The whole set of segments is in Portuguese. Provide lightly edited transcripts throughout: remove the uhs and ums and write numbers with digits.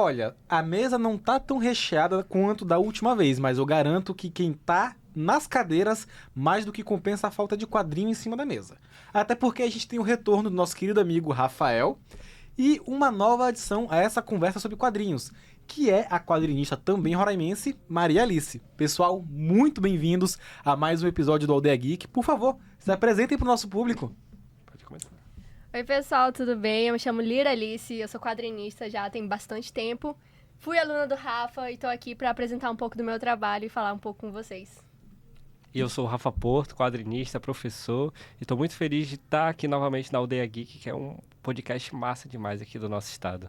Olha, a mesa não tá tão recheada quanto da última vez, mas eu garanto que quem tá nas cadeiras mais do que compensa a falta de quadrinho em cima da mesa. Até porque a gente tem o retorno do nosso querido amigo Rafael e uma nova adição a essa conversa sobre quadrinhos, que é a quadrinista também roraimense, Maria Alice. Pessoal, muito bem-vindos a mais um episódio do Aldeia Geek. Por favor, se apresentem pro nosso público. Pode começar. Oi pessoal, tudo bem? Eu me chamo Lira Alice, eu sou quadrinista já tem bastante tempo. Fui aluna do Rafa e tô aqui para apresentar um pouco do meu trabalho e falar um pouco com vocês. E eu sou o Rafa Porto, quadrinista, professor, e estou muito feliz de estar aqui novamente na Aldeia Geek, que é um podcast massa demais aqui do nosso estado.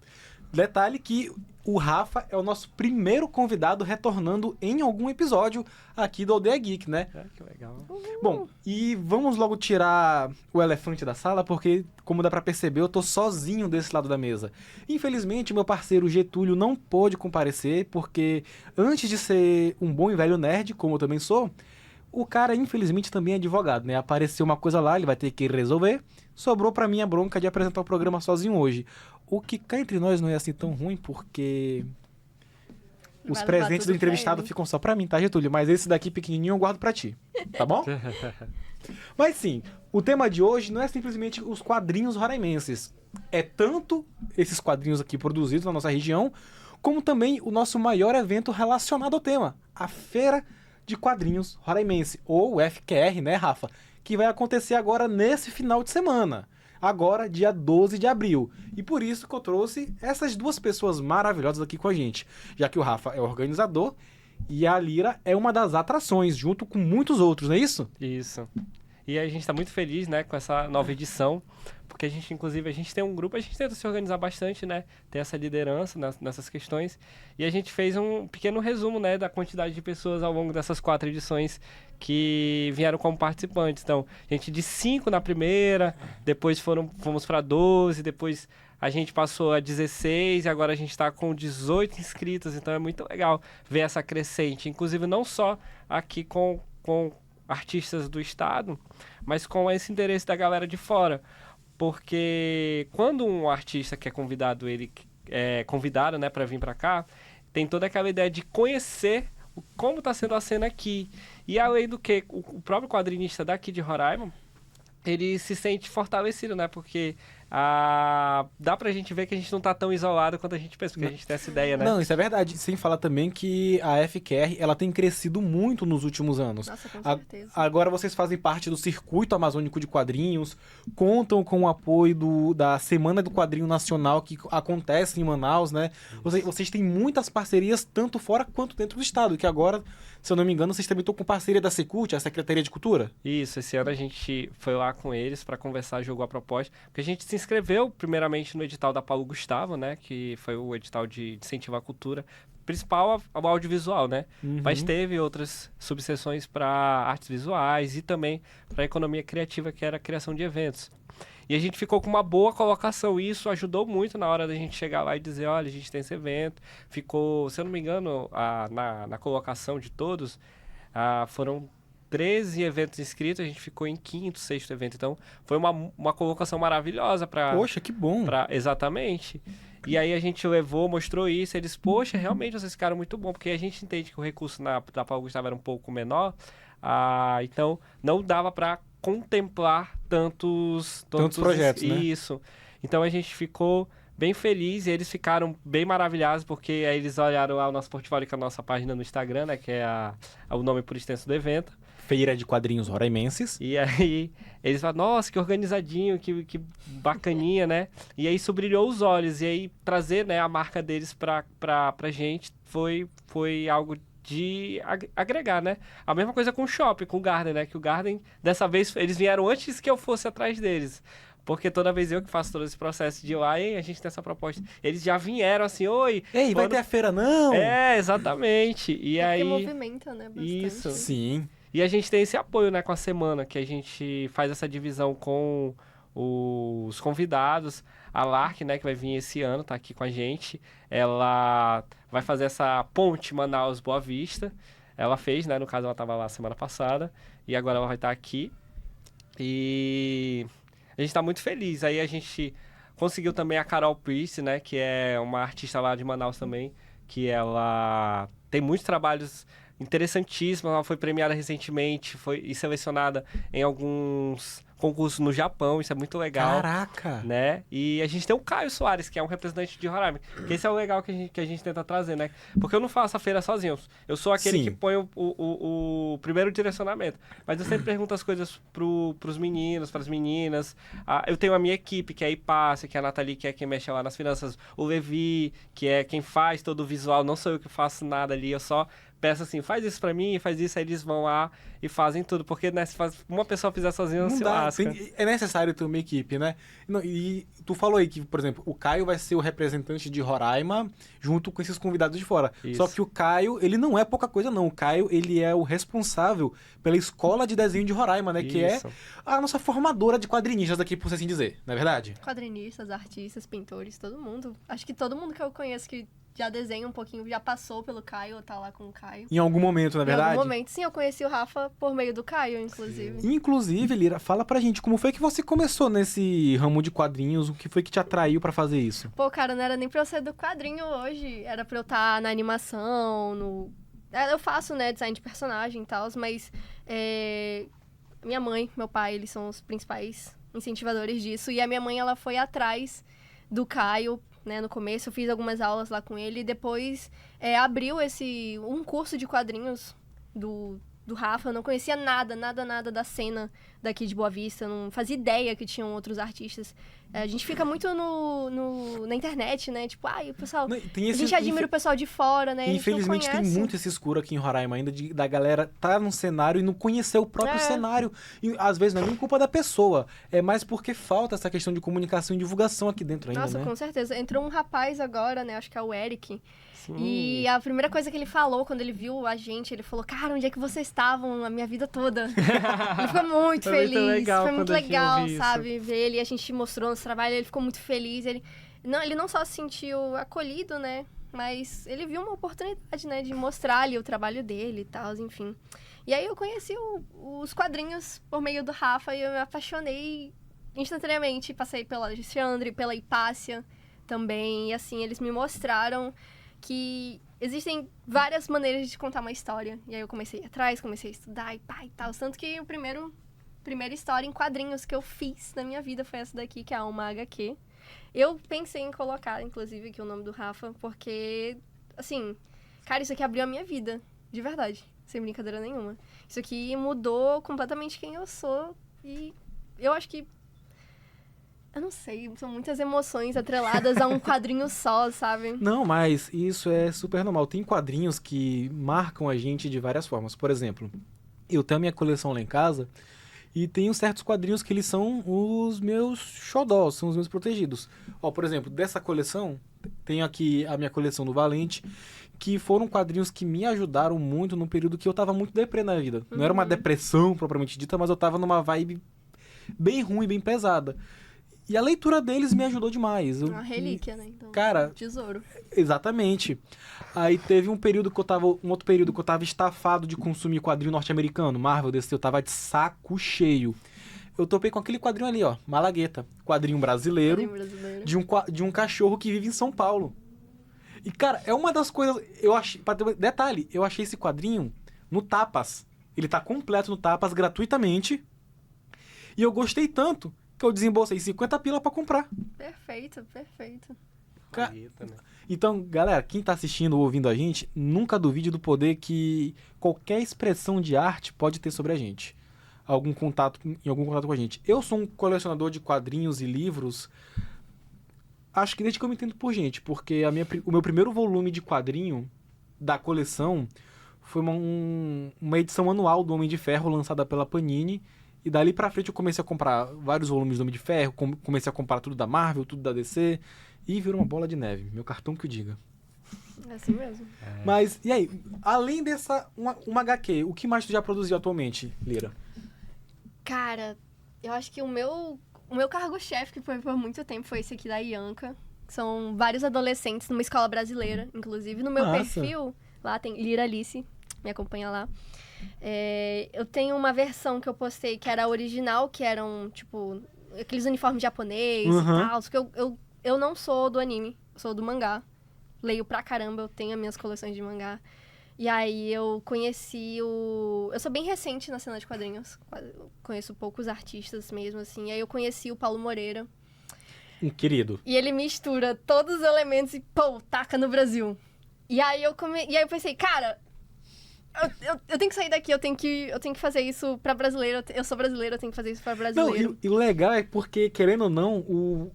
Detalhe que o Rafa é o nosso primeiro convidado retornando em algum episódio aqui do Aldeia Geek, né? Que legal. Bom, e vamos logo tirar o elefante da sala, porque, como dá pra perceber, eu tô sozinho desse lado da mesa. Infelizmente, meu parceiro Getúlio não pôde comparecer, porque antes de ser um bom e velho nerd, como eu também sou, o cara, infelizmente, também é advogado, né? Apareceu uma coisa lá, ele vai ter que resolver. Sobrou pra mim a bronca de apresentar o programa sozinho hoje. O que cá entre nós não é assim tão ruim, porque os Vai levar presentes tudo do entrevistado pra ele. ficam só pra mim, tá, Getúlio? Mas esse daqui pequenininho eu guardo pra ti, tá bom? Mas sim, o tema de hoje não é simplesmente os quadrinhos roraimenses. É tanto esses quadrinhos aqui produzidos na nossa região, como também o nosso maior evento relacionado ao tema, a Feira de Quadrinhos Roraimense, ou FQR, né, Rafa? Que vai acontecer agora nesse final de semana. Agora, dia 12 de abril. E por isso que eu trouxe essas duas pessoas maravilhosas aqui com a gente. Já que o Rafa é organizador e a Lira é uma das atrações, junto com muitos outros, não é isso? Isso. E a gente está muito feliz, né, com essa nova edição, porque inclusive, a gente tem um grupo, a gente tenta se organizar bastante, né, ter essa liderança nessas questões, e a gente fez um pequeno resumo, né, da quantidade de pessoas ao longo dessas 4 edições que vieram como participantes. Então, a gente de 5 na primeira, depois fomos para 12, depois a gente passou a 16 e agora a gente está com 18 inscritos, então é muito legal ver essa crescente, inclusive não só aqui com artistas do estado, mas com esse interesse da galera de fora. Porque quando um artista que é convidado, ele é convidado, né, para vir para cá, tem toda aquela ideia de conhecer como está sendo a cena aqui. E além do que, o próprio quadrinista daqui de Roraima, ele se sente fortalecido, né? Porque dá pra gente ver que a gente não tá tão isolado quanto a gente pensa, porque a gente tem essa ideia, né? Não, isso é verdade. Sem falar também que a FQR, ela tem crescido muito nos últimos anos. Nossa, com certeza. Agora vocês fazem parte do Circuito Amazônico de Quadrinhos, contam com o apoio da Semana do Quadrinho Nacional, que acontece em Manaus, né? Vocês têm muitas parcerias, tanto fora quanto dentro do estado, que agora, se eu não me engano, vocês também estão com parceria da Secult, a Secretaria de Cultura? Isso, esse ano a gente foi lá com eles pra conversar, jogou a proposta, porque a gente se inscreveu primeiramente no edital da Paulo Gustavo, né, que foi o edital de incentivo à cultura, principal ao audiovisual, né, mas teve outras subseções para artes visuais e também para economia criativa, que era a criação de eventos. E a gente ficou com uma boa colocação, e isso ajudou muito na hora da gente chegar lá e dizer, olha, a gente tem esse evento. Ficou, se eu não me engano, na colocação de todos, foram 13 eventos inscritos, a gente ficou em 5º, 6º evento. Então, foi uma colocação maravilhosa para... Poxa, que bom! Exatamente. E aí a gente levou, mostrou isso, eles, poxa, realmente vocês ficaram muito bom, porque a gente entende que o recurso da Paulo Gustavo era um pouco menor, então não dava para contemplar tantos projetos, né? Isso. Então a gente ficou bem feliz e eles ficaram bem maravilhados, porque aí eles olharam lá o nosso portfólio, que é a nossa página no Instagram, né, que é o nome por extenso do evento. Feira de Quadrinhos Roraimenses. E aí eles falaram, nossa, que organizadinho, que bacaninha, né? E aí isso brilhou os olhos. E aí trazer, né, a marca deles pra gente foi algo de agregar, né? A mesma coisa com o Shopping, com o Garden, né? Que o Garden, dessa vez, eles vieram antes que eu fosse atrás deles. Porque toda vez eu que faço todo esse processo de ir lá, a gente tem essa proposta. Eles já vieram assim, oi... Ei, vai ter a feira não? É, exatamente. E aí... Porque movimenta, né, bastante. Isso. Sim. E a gente tem esse apoio, né, com a semana, que a gente faz essa divisão com os convidados. A Lark, né, que vai vir esse ano, tá aqui com a gente. Ela vai fazer essa ponte Manaus-Boa Vista. Ela fez, né, no caso ela estava lá semana passada. E agora ela vai estar aqui. E a gente está muito feliz. Aí a gente conseguiu também a Carol Priest, né? Que é uma artista lá de Manaus também, que ela tem muitos trabalhos interessantíssimos. Ela foi premiada recentemente, foi selecionada em alguns concursos no Japão, isso é muito legal. Caraca! Né? E a gente tem o Caio Soares, que é um representante de Roraima. Que esse é o legal que a gente tenta trazer, né? Porque eu não faço a feira sozinho. Eu sou aquele Sim. que põe o primeiro direcionamento. Mas eu sempre pergunto as coisas pros meninos, pras meninas. Eu tenho a minha equipe, que é a Ipácia, que é a Nathalie, que é quem mexe lá nas finanças. O Levi, que é quem faz todo o visual. Não sou eu que faço nada ali, eu só peço assim, faz isso pra mim, faz isso, aí eles vão lá e fazem tudo. Porque, né, se uma pessoa fizer sozinha, não se dá, lasca. é necessário ter uma equipe, né? Não, e tu falou aí que, por exemplo, o Caio vai ser o representante de Roraima junto com esses convidados de fora. Isso. Só que o Caio, ele não é pouca coisa, não. O Caio, ele é o responsável pela Escola de Desenho de Roraima, né? Que é Isso. a nossa formadora de quadrinistas daqui, por assim dizer, não é verdade? Quadrinistas, artistas, pintores, todo mundo. Acho que todo mundo que eu conheço que já desenha um pouquinho, já passou pelo Caio, ou tá lá com o Caio. Em algum momento, na Em verdade? algum momento, sim, eu conheci o Rafa por meio do Caio, inclusive. Inclusive, Lira, fala pra gente, como foi que você começou nesse ramo de quadrinhos? O que foi que te atraiu pra fazer isso? Pô, cara, não era nem pra eu ser do quadrinho hoje. Era pra eu estar na animação, Eu faço, né, design de personagem e tal, mas minha mãe, meu pai, eles são os principais incentivadores disso. E a minha mãe, ela foi atrás do Caio, né, no começo. Eu fiz algumas aulas lá com ele e depois abriu um curso de quadrinhos do Rafa. Eu não conhecia nada da cena daqui de Boa Vista, não fazia ideia que tinham outros artistas. A gente fica muito na internet, né? Tipo, o pessoal... Não, tem a gente admira o pessoal de fora, né? A gente não Infelizmente tem conhece. muito esse escuro aqui em Roraima ainda, da galera tá num cenário e não conhecer o próprio cenário. E às vezes não é nem culpa da pessoa, é mais porque falta essa questão de comunicação e divulgação aqui dentro ainda, Nossa, né? com certeza. Entrou um rapaz agora, né? Acho que é o Eric. Sim. E a primeira coisa que ele falou quando ele viu a gente, ele falou, cara, onde é que vocês estavam a minha vida toda? Ele ficou muito Foi muito feliz. legal Foi muito quando a gente legal, ouviu isso. sabe? Ver ele, a gente mostrou nosso trabalho, ele ficou muito feliz. Ele não só se sentiu acolhido, né? Mas ele viu uma oportunidade, né? De mostrar ali o trabalho dele e tal, enfim. E aí eu conheci os quadrinhos por meio do Rafa e eu me apaixonei instantaneamente. Passei pela Alexandre, pela Hipácia também. E assim, eles me mostraram que existem várias maneiras de contar uma história. E aí eu comecei a ir atrás, comecei a estudar e tal. Tanto que a primeira história em quadrinhos que eu fiz na minha vida foi essa daqui, que é uma HQ. Eu pensei em colocar, inclusive, aqui o nome do Rafa, porque, assim, cara, isso aqui abriu a minha vida, de verdade, sem brincadeira nenhuma. Isso aqui mudou completamente quem eu sou e eu acho que eu não sei, são muitas emoções atreladas a um quadrinho só, sabe? Não, mas isso é super normal. Tem quadrinhos que marcam a gente de várias formas. Por exemplo, eu tenho a minha coleção lá em casa e tenho certos quadrinhos que eles são os meus xodós, são os meus protegidos. Ó, por exemplo, dessa coleção, tenho aqui a minha coleção do Valente, que foram quadrinhos que me ajudaram muito num período que eu tava muito deprê na vida. Não era uma depressão propriamente dita, mas eu tava numa vibe bem ruim, bem pesada. E a leitura deles me ajudou demais. Uma relíquia, né? Então, Cara, tesouro. exatamente. Aí teve um outro período que eu tava estafado de consumir quadrinho norte-americano, Marvel, desse eu tava de saco cheio. Eu topei com aquele quadrinho ali, ó, Malagueta, quadrinho brasileiro, de um cachorro que vive em São Paulo. E, cara, é uma das coisas, detalhe, eu achei esse quadrinho no Tapas. Ele tá completo no Tapas, gratuitamente. E eu gostei tanto que eu desembolsei 50 pila pra comprar. Perfeito. Malagueta, né? Então, galera, quem tá assistindo ou ouvindo a gente, nunca duvide do poder que qualquer expressão de arte pode ter sobre a gente. Em algum contato com a gente. Eu sou um colecionador de quadrinhos e livros, acho que desde que eu me entendo por gente, porque o meu primeiro volume de quadrinho da coleção foi uma edição anual do Homem de Ferro, lançada pela Panini. E dali pra frente eu comecei a comprar vários volumes do Homem de Ferro, comecei a comprar tudo da Marvel, tudo da DC, e virou uma bola de neve, meu cartão que o diga. É assim mesmo. Mas, e aí, além dessa, uma HQ, o que mais tu já produziu atualmente, Lira? Cara, eu acho que o meu cargo-chefe, que foi por muito tempo, foi esse aqui da Ianca. São vários adolescentes numa escola brasileira, inclusive. No meu Nossa. perfil, lá tem Lira Alice, me acompanha lá. Eu tenho uma versão que eu postei que era a original, que eram, tipo, aqueles uniformes japonês e Uhum. tal. Só que eu não sou do anime, sou do mangá. Leio pra caramba, eu tenho as minhas coleções de mangá. E aí eu conheci o... Eu sou bem recente na cena de quadrinhos. Conheço poucos artistas mesmo, assim. E aí eu conheci o Paulo Moreira. Um querido. E ele mistura todos os elementos e, pô, taca no Brasil. E aí eu pensei, cara... Eu tenho que sair daqui, eu tenho que fazer isso pra brasileiro. Eu sou brasileiro, eu tenho que fazer isso pra Não, brasileiro. e o legal é porque, querendo ou não,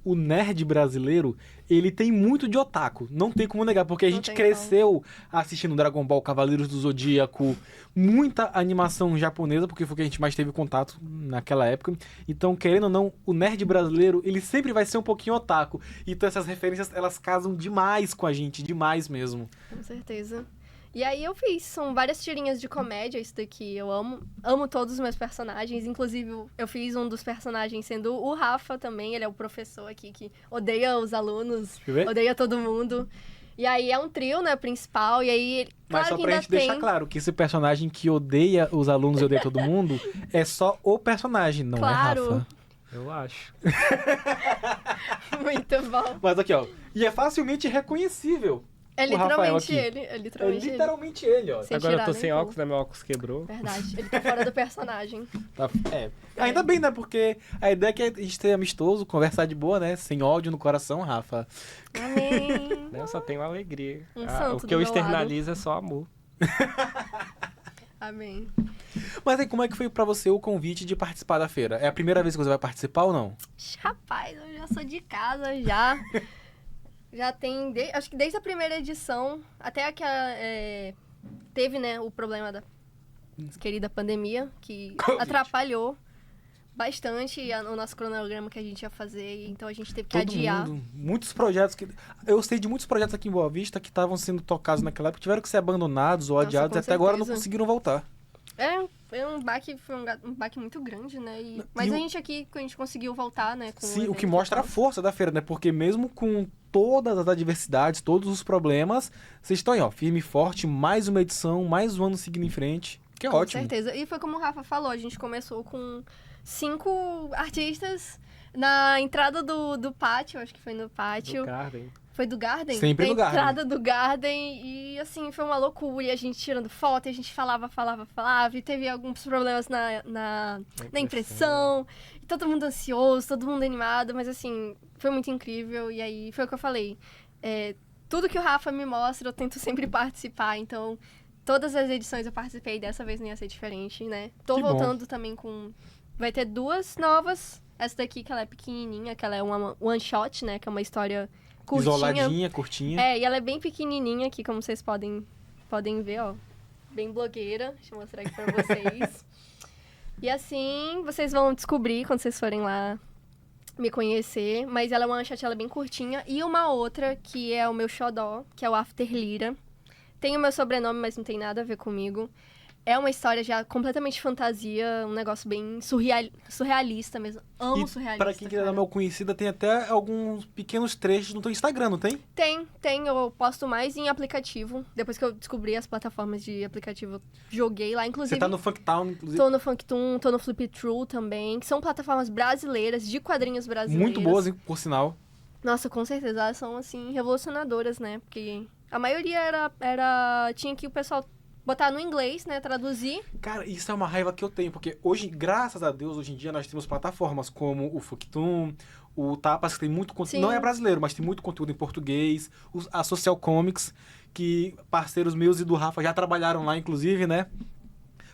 o nerd brasileiro, ele tem muito de otaku. Não tem como negar, porque a Não gente tem cresceu assistindo Dragon Ball, Cavaleiros do Zodíaco, muita animação japonesa, porque foi o que a gente mais teve contato naquela época. Então, querendo ou não, o nerd brasileiro, ele sempre vai ser um pouquinho otaku. Então essas referências, elas casam demais com a gente, demais mesmo. Com certeza. E aí eu fiz, são várias tirinhas de comédia, isso daqui eu amo. Amo todos os meus personagens, inclusive eu fiz um dos personagens sendo o Rafa também, ele é o professor aqui que odeia os alunos, Deixa eu ver. odeia todo mundo. E aí é um trio, né, principal, e aí, Mas claro só que pra ainda gente deixar tem... claro que esse personagem que odeia os alunos e odeia todo mundo é só o personagem, não Claro. é Rafa. Eu acho. Muito bom. Mas aqui, ó. E é facilmente reconhecível. É O Rafael literalmente aqui. ele, é É literalmente ele. literalmente ele, ó. Sem Agora eu tirar tô nem sem pôr. óculos, né? Meu óculos quebrou. Verdade, ele tá fora do personagem. Tá- É. Ainda bem, né? Porque a ideia é que a gente tenha amistoso, conversar de boa, né? Sem ódio no coração, Rafa. Amém. Né? Eu só tenho alegria. Um Ah, santo o que do eu meu externalizo é só amor. Amém. Mas aí, como é que foi pra você o convite de participar da feira? É a primeira vez que você vai participar ou não? Rapaz, eu já sou de casa, já. Já tem, acho que desde a primeira edição, até a que teve, né, o problema da querida pandemia, que Covid. atrapalhou bastante o nosso cronograma que a gente ia fazer, então a gente teve que Todo adiar. mundo, muitos projetos que... Eu sei de muitos projetos aqui em Boa Vista que estavam sendo tocados naquela época, tiveram que ser abandonados ou Nossa, adiados com e até agora não certeza. conseguiram voltar. Foi um baque muito grande, né? Mas E a gente conseguiu voltar, né? Com Sim, o evento que e mostra a tal. força da feira, né? Porque mesmo com todas as adversidades, todos os problemas, vocês estão aí, ó, firme e forte, mais uma edição, mais um ano seguindo em frente. Que é Com ótimo. certeza. E foi como o Rafa falou, a gente começou com 5 artistas na entrada do pátio, acho que foi no pátio. Do Garden. Foi do Garden? Sempre Na do Garden. entrada do Garden. E, assim, foi uma loucura. E a gente tirando foto, e a gente falava. E teve alguns problemas na impressão. E todo mundo ansioso, todo mundo animado. Mas, assim, foi muito incrível. E aí, foi o que eu falei. Tudo que o Rafa me mostra, eu tento sempre participar. Então, todas as edições eu participei. Dessa vez não ia ser diferente, né? Tô Que bom. voltando também com... Vai ter 2 novas. Essa daqui, que ela é pequenininha. Que ela é uma one shot, né? Que é uma história... curtinha. Isoladinha, curtinha. E ela é bem pequenininha aqui, como vocês podem ver, ó. Bem blogueira. Deixa eu mostrar aqui pra vocês. E assim, vocês vão descobrir quando vocês forem lá me conhecer. Mas ela é uma one-shot, ela é bem curtinha. E uma outra, que é o meu xodó, que é o After Lira. Tem o meu sobrenome, mas não tem nada a ver comigo. É uma história já completamente fantasia, um negócio bem surrealista mesmo. Amo E surrealista. pra quem quiser dar cara. uma mal conhecida, tem até alguns pequenos trechos no teu Instagram, não tem? Tem. Eu posto mais em aplicativo. Depois que eu descobri as plataformas de aplicativo, eu joguei lá. Inclusive, Você tá no Funktown, inclusive. tô no Funktoon, tô no Flip True também, que são plataformas brasileiras, de quadrinhos brasileiros. Muito boas, hein, por sinal. Nossa, com certeza, elas são, assim, revolucionadoras, né? Porque a maioria tinha que o pessoal botar no inglês, né? Traduzir. Cara, isso é uma raiva que eu tenho, porque hoje, graças a Deus, hoje em dia nós temos plataformas como o Funktoon, o Tapas, que tem muito conteúdo, Sim. não é brasileiro, mas tem muito conteúdo em português, a Social Comics, que parceiros meus e do Rafa já trabalharam lá, inclusive, né?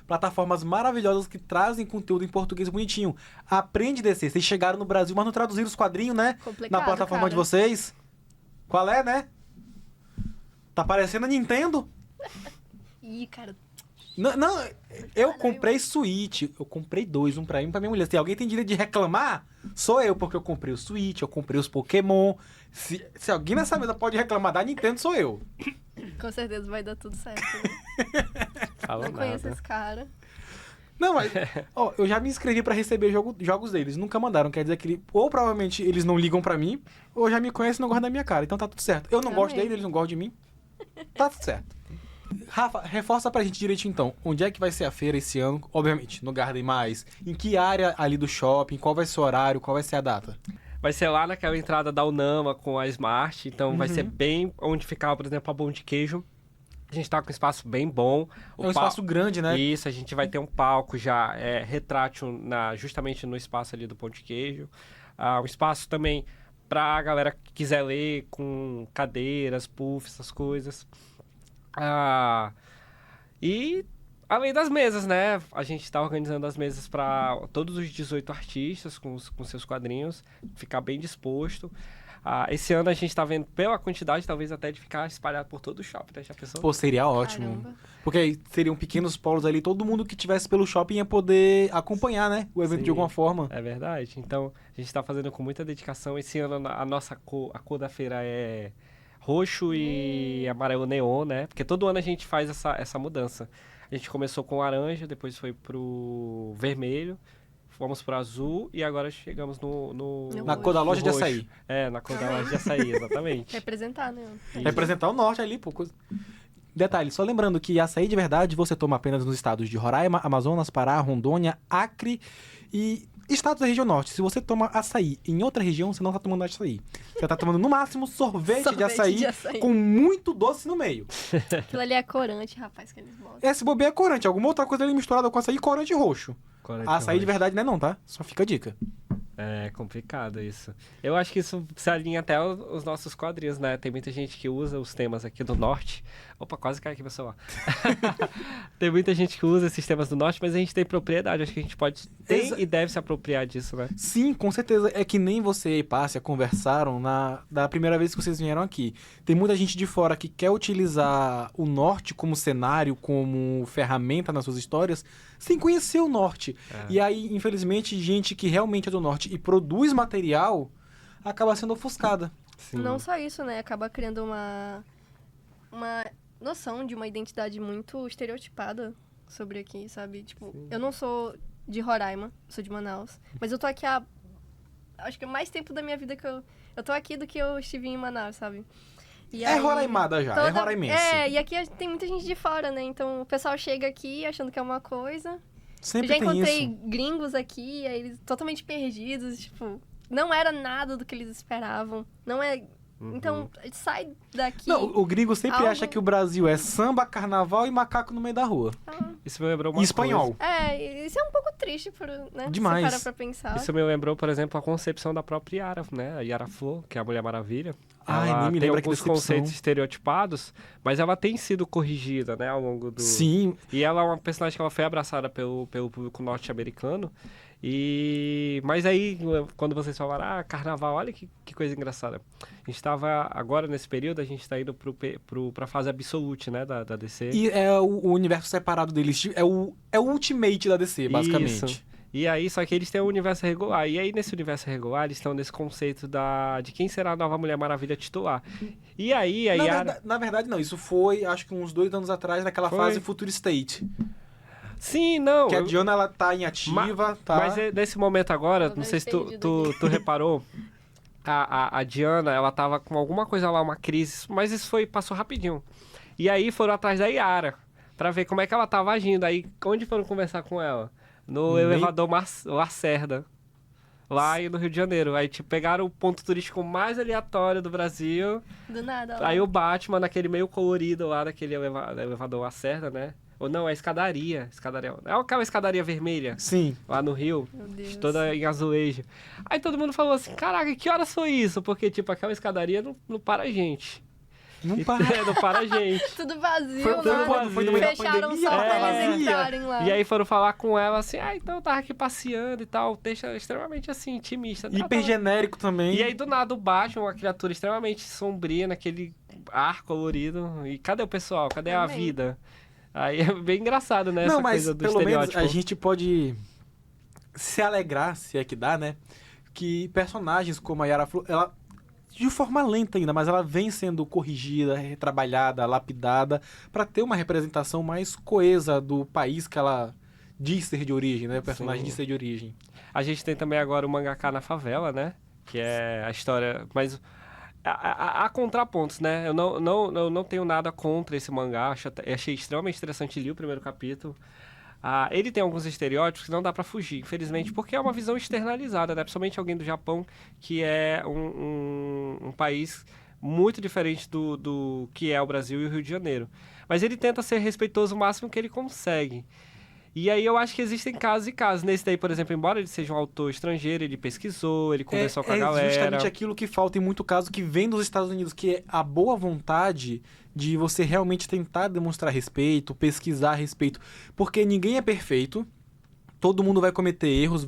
Plataformas maravilhosas que trazem conteúdo em português bonitinho. Aprende DC, vocês chegaram no Brasil, mas não traduziram os quadrinhos, né? Complicado, Na plataforma cara. de vocês. Qual é, né? Tá parecendo a Nintendo. Ih, cara, Não, eu comprei Switch. Eu comprei 2, um pra mim e pra minha mulher. Se alguém tem direito de reclamar, sou eu, porque eu comprei o Switch, eu comprei os Pokémon. Se alguém nessa mesa pode reclamar da Nintendo, sou eu. com certeza vai dar tudo certo. Né? Fala Não conheço nada. esse cara. Não, mas ó, eu já me inscrevi pra receber jogos deles. Nunca mandaram. Quer dizer que ou provavelmente eles não ligam pra mim, ou já me conhecem e não gostam da minha cara. Então tá tudo certo. Eu não gosto Amém. dele, eles não gostam de mim. Tá tudo certo. Rafa, reforça pra gente direitinho então. Onde é que vai ser a feira esse ano? Obviamente, no Garden Mais. Em que área ali do shopping? Qual vai ser o horário? Qual vai ser a data? Vai ser lá naquela entrada da Unama com a Smart, então vai ser bem onde ficava, por exemplo, a Pão de Queijo. A gente tá com um espaço bem bom. É um espaço grande, né? Isso, a gente vai ter um palco já retrátil justamente no espaço ali do Pão de Queijo. Um espaço também pra galera que quiser ler, com cadeiras, puff, essas coisas. E além das mesas, né? A gente está organizando as mesas para todos os 18 artistas com seus quadrinhos, ficar bem disposto. Esse ano a gente está vendo pela quantidade, talvez até de ficar espalhado por todo o shopping, né? Já pensou? Pô, seria ótimo. Caramba. Porque aí seriam pequenos polos ali, todo mundo que tivesse pelo shopping ia poder acompanhar, né? O evento Sim. de alguma forma. É verdade. Então, a gente está fazendo com muita dedicação. Esse ano a nossa cor, a cor da feira é roxo e amarelo neon, né? Porque todo ano a gente faz essa mudança. A gente começou com laranja, depois foi pro vermelho, fomos pro azul e agora chegamos Na cor da loja de roxo. açaí. Na cor da loja de açaí, exatamente. Representar, né? Isso. Representar o norte ali, pô. Detalhe, só lembrando que açaí de verdade você toma apenas nos estados de Roraima, Amazonas, Pará, Rondônia, Acre e estados da região norte. Se você toma açaí em outra região, você não tá tomando açaí. Você tá tomando no máximo sorvete de açaí com muito doce no meio. Aquilo ali é corante, rapaz, que eles botam. Esse bobeia é corante. Alguma outra coisa ali misturada com açaí, corante roxo. Corante Açaí de roxo. verdade não é não, tá? Só fica a dica. É complicado isso. Eu acho que isso se alinha até os nossos quadrinhos, né? Tem muita gente que usa os temas aqui do norte. Opa, quase cai aqui meu celular. Tem muita gente que usa esses temas do norte, mas a gente tem propriedade. Acho que a gente e deve se apropriar disso, né? Sim, com certeza. É que nem você e Pássia conversaram da primeira vez que vocês vieram aqui. Tem muita gente de fora que quer utilizar o norte como cenário, como ferramenta nas suas histórias, sem conhecer o norte. E aí, infelizmente, gente que realmente é do norte e produz material acaba sendo ofuscada. Sim. Não só isso, né? Acaba criando uma noção de uma identidade muito estereotipada sobre aqui, sabe? Tipo, eu não sou de Roraima, sou de Manaus. Mas eu tô aqui há... acho que é mais tempo da minha vida que eu tô aqui do que eu estive em Manaus, sabe? E É aí, roraimada já, é roraimense. e aqui tem muita gente de fora, né? Então o pessoal chega aqui achando que é uma coisa. Sempre Eu já tem encontrei isso. gringos aqui, aí eles totalmente perdidos, tipo... Não era nada do que eles esperavam. Não é... Então, sai daqui... Não, o gringo sempre algo- acha que o Brasil é samba, carnaval e macaco no meio da rua. Isso me lembrou uma E espanhol. Isso é um pouco triste, né? Demais. Você para pra pensar. Isso me lembrou, por exemplo, a concepção da própria Yara, né? A Yara Flor, que é a Mulher Maravilha. Ai, Ela nem me tem lembra que alguns decepção. conceitos estereotipados, mas ela tem sido corrigida, né, ao longo do... Sim, E ela é uma personagem que ela foi abraçada pelo público norte-americano. Mas aí, quando vocês falaram, carnaval, olha que coisa engraçada. A gente tava, agora nesse período, a gente tá indo pra fase Absolute, né, da DC. e é o universo separado deles. É o Ultimate da DC, basicamente. Isso. E aí, só que eles têm o universo regular. E aí, nesse universo regular, eles estão nesse conceito de quem será a nova Mulher Maravilha titular. E aí, a Yara... Na verdade, não. Isso foi, acho que uns 2 anos atrás, naquela Foi. fase Future State. Sim, não. Que a Diana, ela tá em ativa, tá... Mas nesse momento agora, Eu não sei se tu perdido reparou, a Diana, ela tava com alguma coisa lá, uma crise, mas isso passou rapidinho. E aí foram atrás da Yara, pra ver como é que ela tava agindo. Aí, onde foram conversar com ela? No elevador Lacerda, lá no Rio de Janeiro. Aí, tipo, pegaram o ponto turístico mais aleatório do Brasil. Do nada. ó. Aí o Batman, naquele meio colorido lá, daquele elevador Lacerda, né? Ou não, é escadaria. É aquela escadaria vermelha, Sim. lá no Rio. Meu Deus. Toda em azulejo. Aí todo mundo falou assim, caraca, que horas foi isso? Porque, tipo, aquela escadaria não para a gente. Não para. Não para a gente. Tudo vazio, Foi nada. quando foi no meio da Fecharam pandemia, só pra tava eles vazia. entrarem lá. E aí foram falar com ela assim, então eu tava aqui passeando e tal. Texto extremamente assim, intimista. Hiper genérico também. E aí do nada o Batman, uma criatura extremamente sombria, naquele ar colorido. E cadê o pessoal? Cadê a Também. vida? Aí é bem engraçado, né? Não, essa mas coisa do pelo menos estereótipo. a gente pode se alegrar, se é que dá, né? Que personagens como a Yara Flor, ela, de forma lenta ainda, mas ela vem sendo corrigida, retrabalhada, lapidada, pra ter uma representação mais coesa do país que ela diz ser de origem, né? O personagem Sim. diz ser de origem. A gente tem também agora o Mangaká na Favela, né? Que é a história... Mas há contrapontos, né? Eu não tenho nada contra esse mangá. Achei extremamente interessante, li o primeiro capítulo. Ele tem alguns estereótipos que não dá pra fugir, infelizmente, porque é uma visão externalizada, né? Principalmente alguém do Japão, que é um país muito diferente do que é o Brasil e o Rio de Janeiro. Mas ele tenta ser respeitoso o máximo que ele consegue. E aí eu acho que existem casos e casos. Nesse daí, por exemplo, embora ele seja um autor estrangeiro, ele pesquisou, ele conversou com a galera. É justamente aquilo que falta em muito caso, que vem dos Estados Unidos, que é a boa vontade de você realmente tentar demonstrar respeito, pesquisar a respeito. Porque ninguém é perfeito, todo mundo vai cometer erros,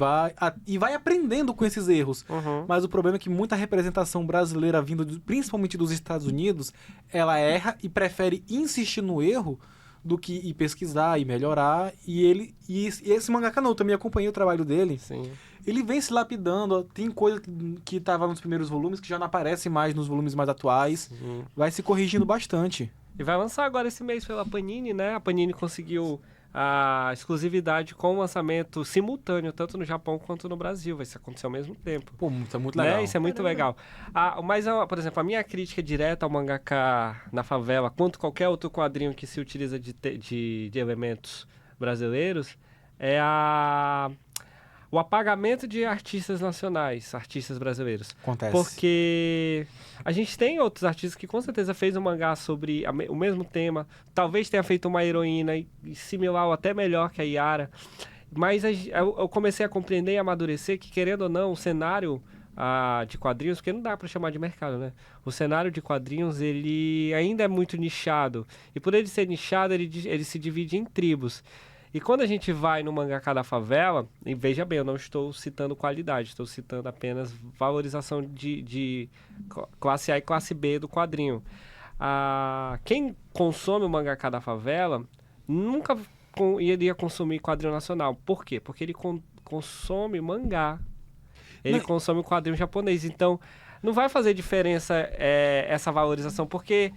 e vai aprendendo com esses erros. Uhum. Mas o problema é que muita representação brasileira vindo principalmente dos Estados Unidos, ela erra e prefere insistir no erro do que ir pesquisar e melhorar. E esse mangaka não, eu também acompanhei o trabalho dele. Sim. Ele vem se lapidando, tem coisa que estava nos primeiros volumes que já não aparece mais nos volumes mais atuais. Sim. Vai se corrigindo bastante. E vai lançar agora esse mês pela Panini, né? A Panini conseguiu a exclusividade com o lançamento simultâneo, tanto no Japão quanto no Brasil. Vai acontecer ao mesmo tempo. Pô, tá muito legal. Né? Isso é muito legal. Mas, por exemplo, a minha crítica direta ao mangaka na favela, quanto qualquer outro quadrinho que se utiliza de elementos brasileiros, é o apagamento de artistas nacionais, artistas brasileiros. Acontece. Porque a gente tem outros artistas que com certeza fez um mangá sobre o mesmo tema, talvez tenha feito uma heroína similar ou até melhor que a Yara, mas eu comecei a compreender e amadurecer que, querendo ou não, o cenário de quadrinhos, porque não dá para chamar de mercado, né? O cenário de quadrinhos, ele ainda é muito nichado, e por ele ser nichado, ele se divide em tribos. E quando a gente vai no mangaka da favela, e veja bem, eu não estou citando qualidade, estou citando apenas valorização de classe A e classe B do quadrinho. Quem consome o mangaka da favela nunca iria consumir quadrinho nacional. Por quê? Porque ele consome mangá. Ele consome o quadrinho japonês. Então, não vai fazer diferença essa valorização, porque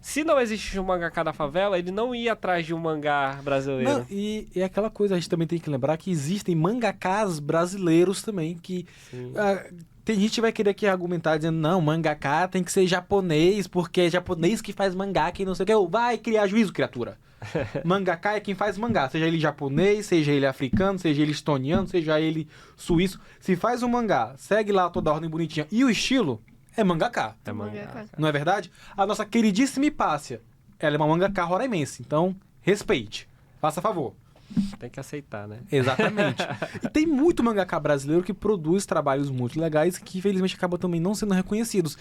se não existe um mangaka da favela, ele não ia atrás de um mangá brasileiro. Não, e aquela coisa, a gente também tem que lembrar que existem mangakas brasileiros também, que tem gente que vai querer aqui argumentar dizendo, não, mangaka tem que ser japonês, porque é japonês que faz mangá, que não sei o que. Vai criar juízo, criatura. Mangaka é quem faz mangá, seja ele japonês, seja ele africano, seja ele estoniano, seja ele suíço. Se faz um mangá, segue lá toda a ordem bonitinha e o estilo, é mangaka. É mangaka. Não é verdade? A nossa queridíssima Hipácia, ela é uma mangaka roraimense, então respeite, faça favor. Tem que aceitar, né? Exatamente. E tem muito mangaka brasileiro que produz trabalhos muito legais que infelizmente acabam também não sendo reconhecidos.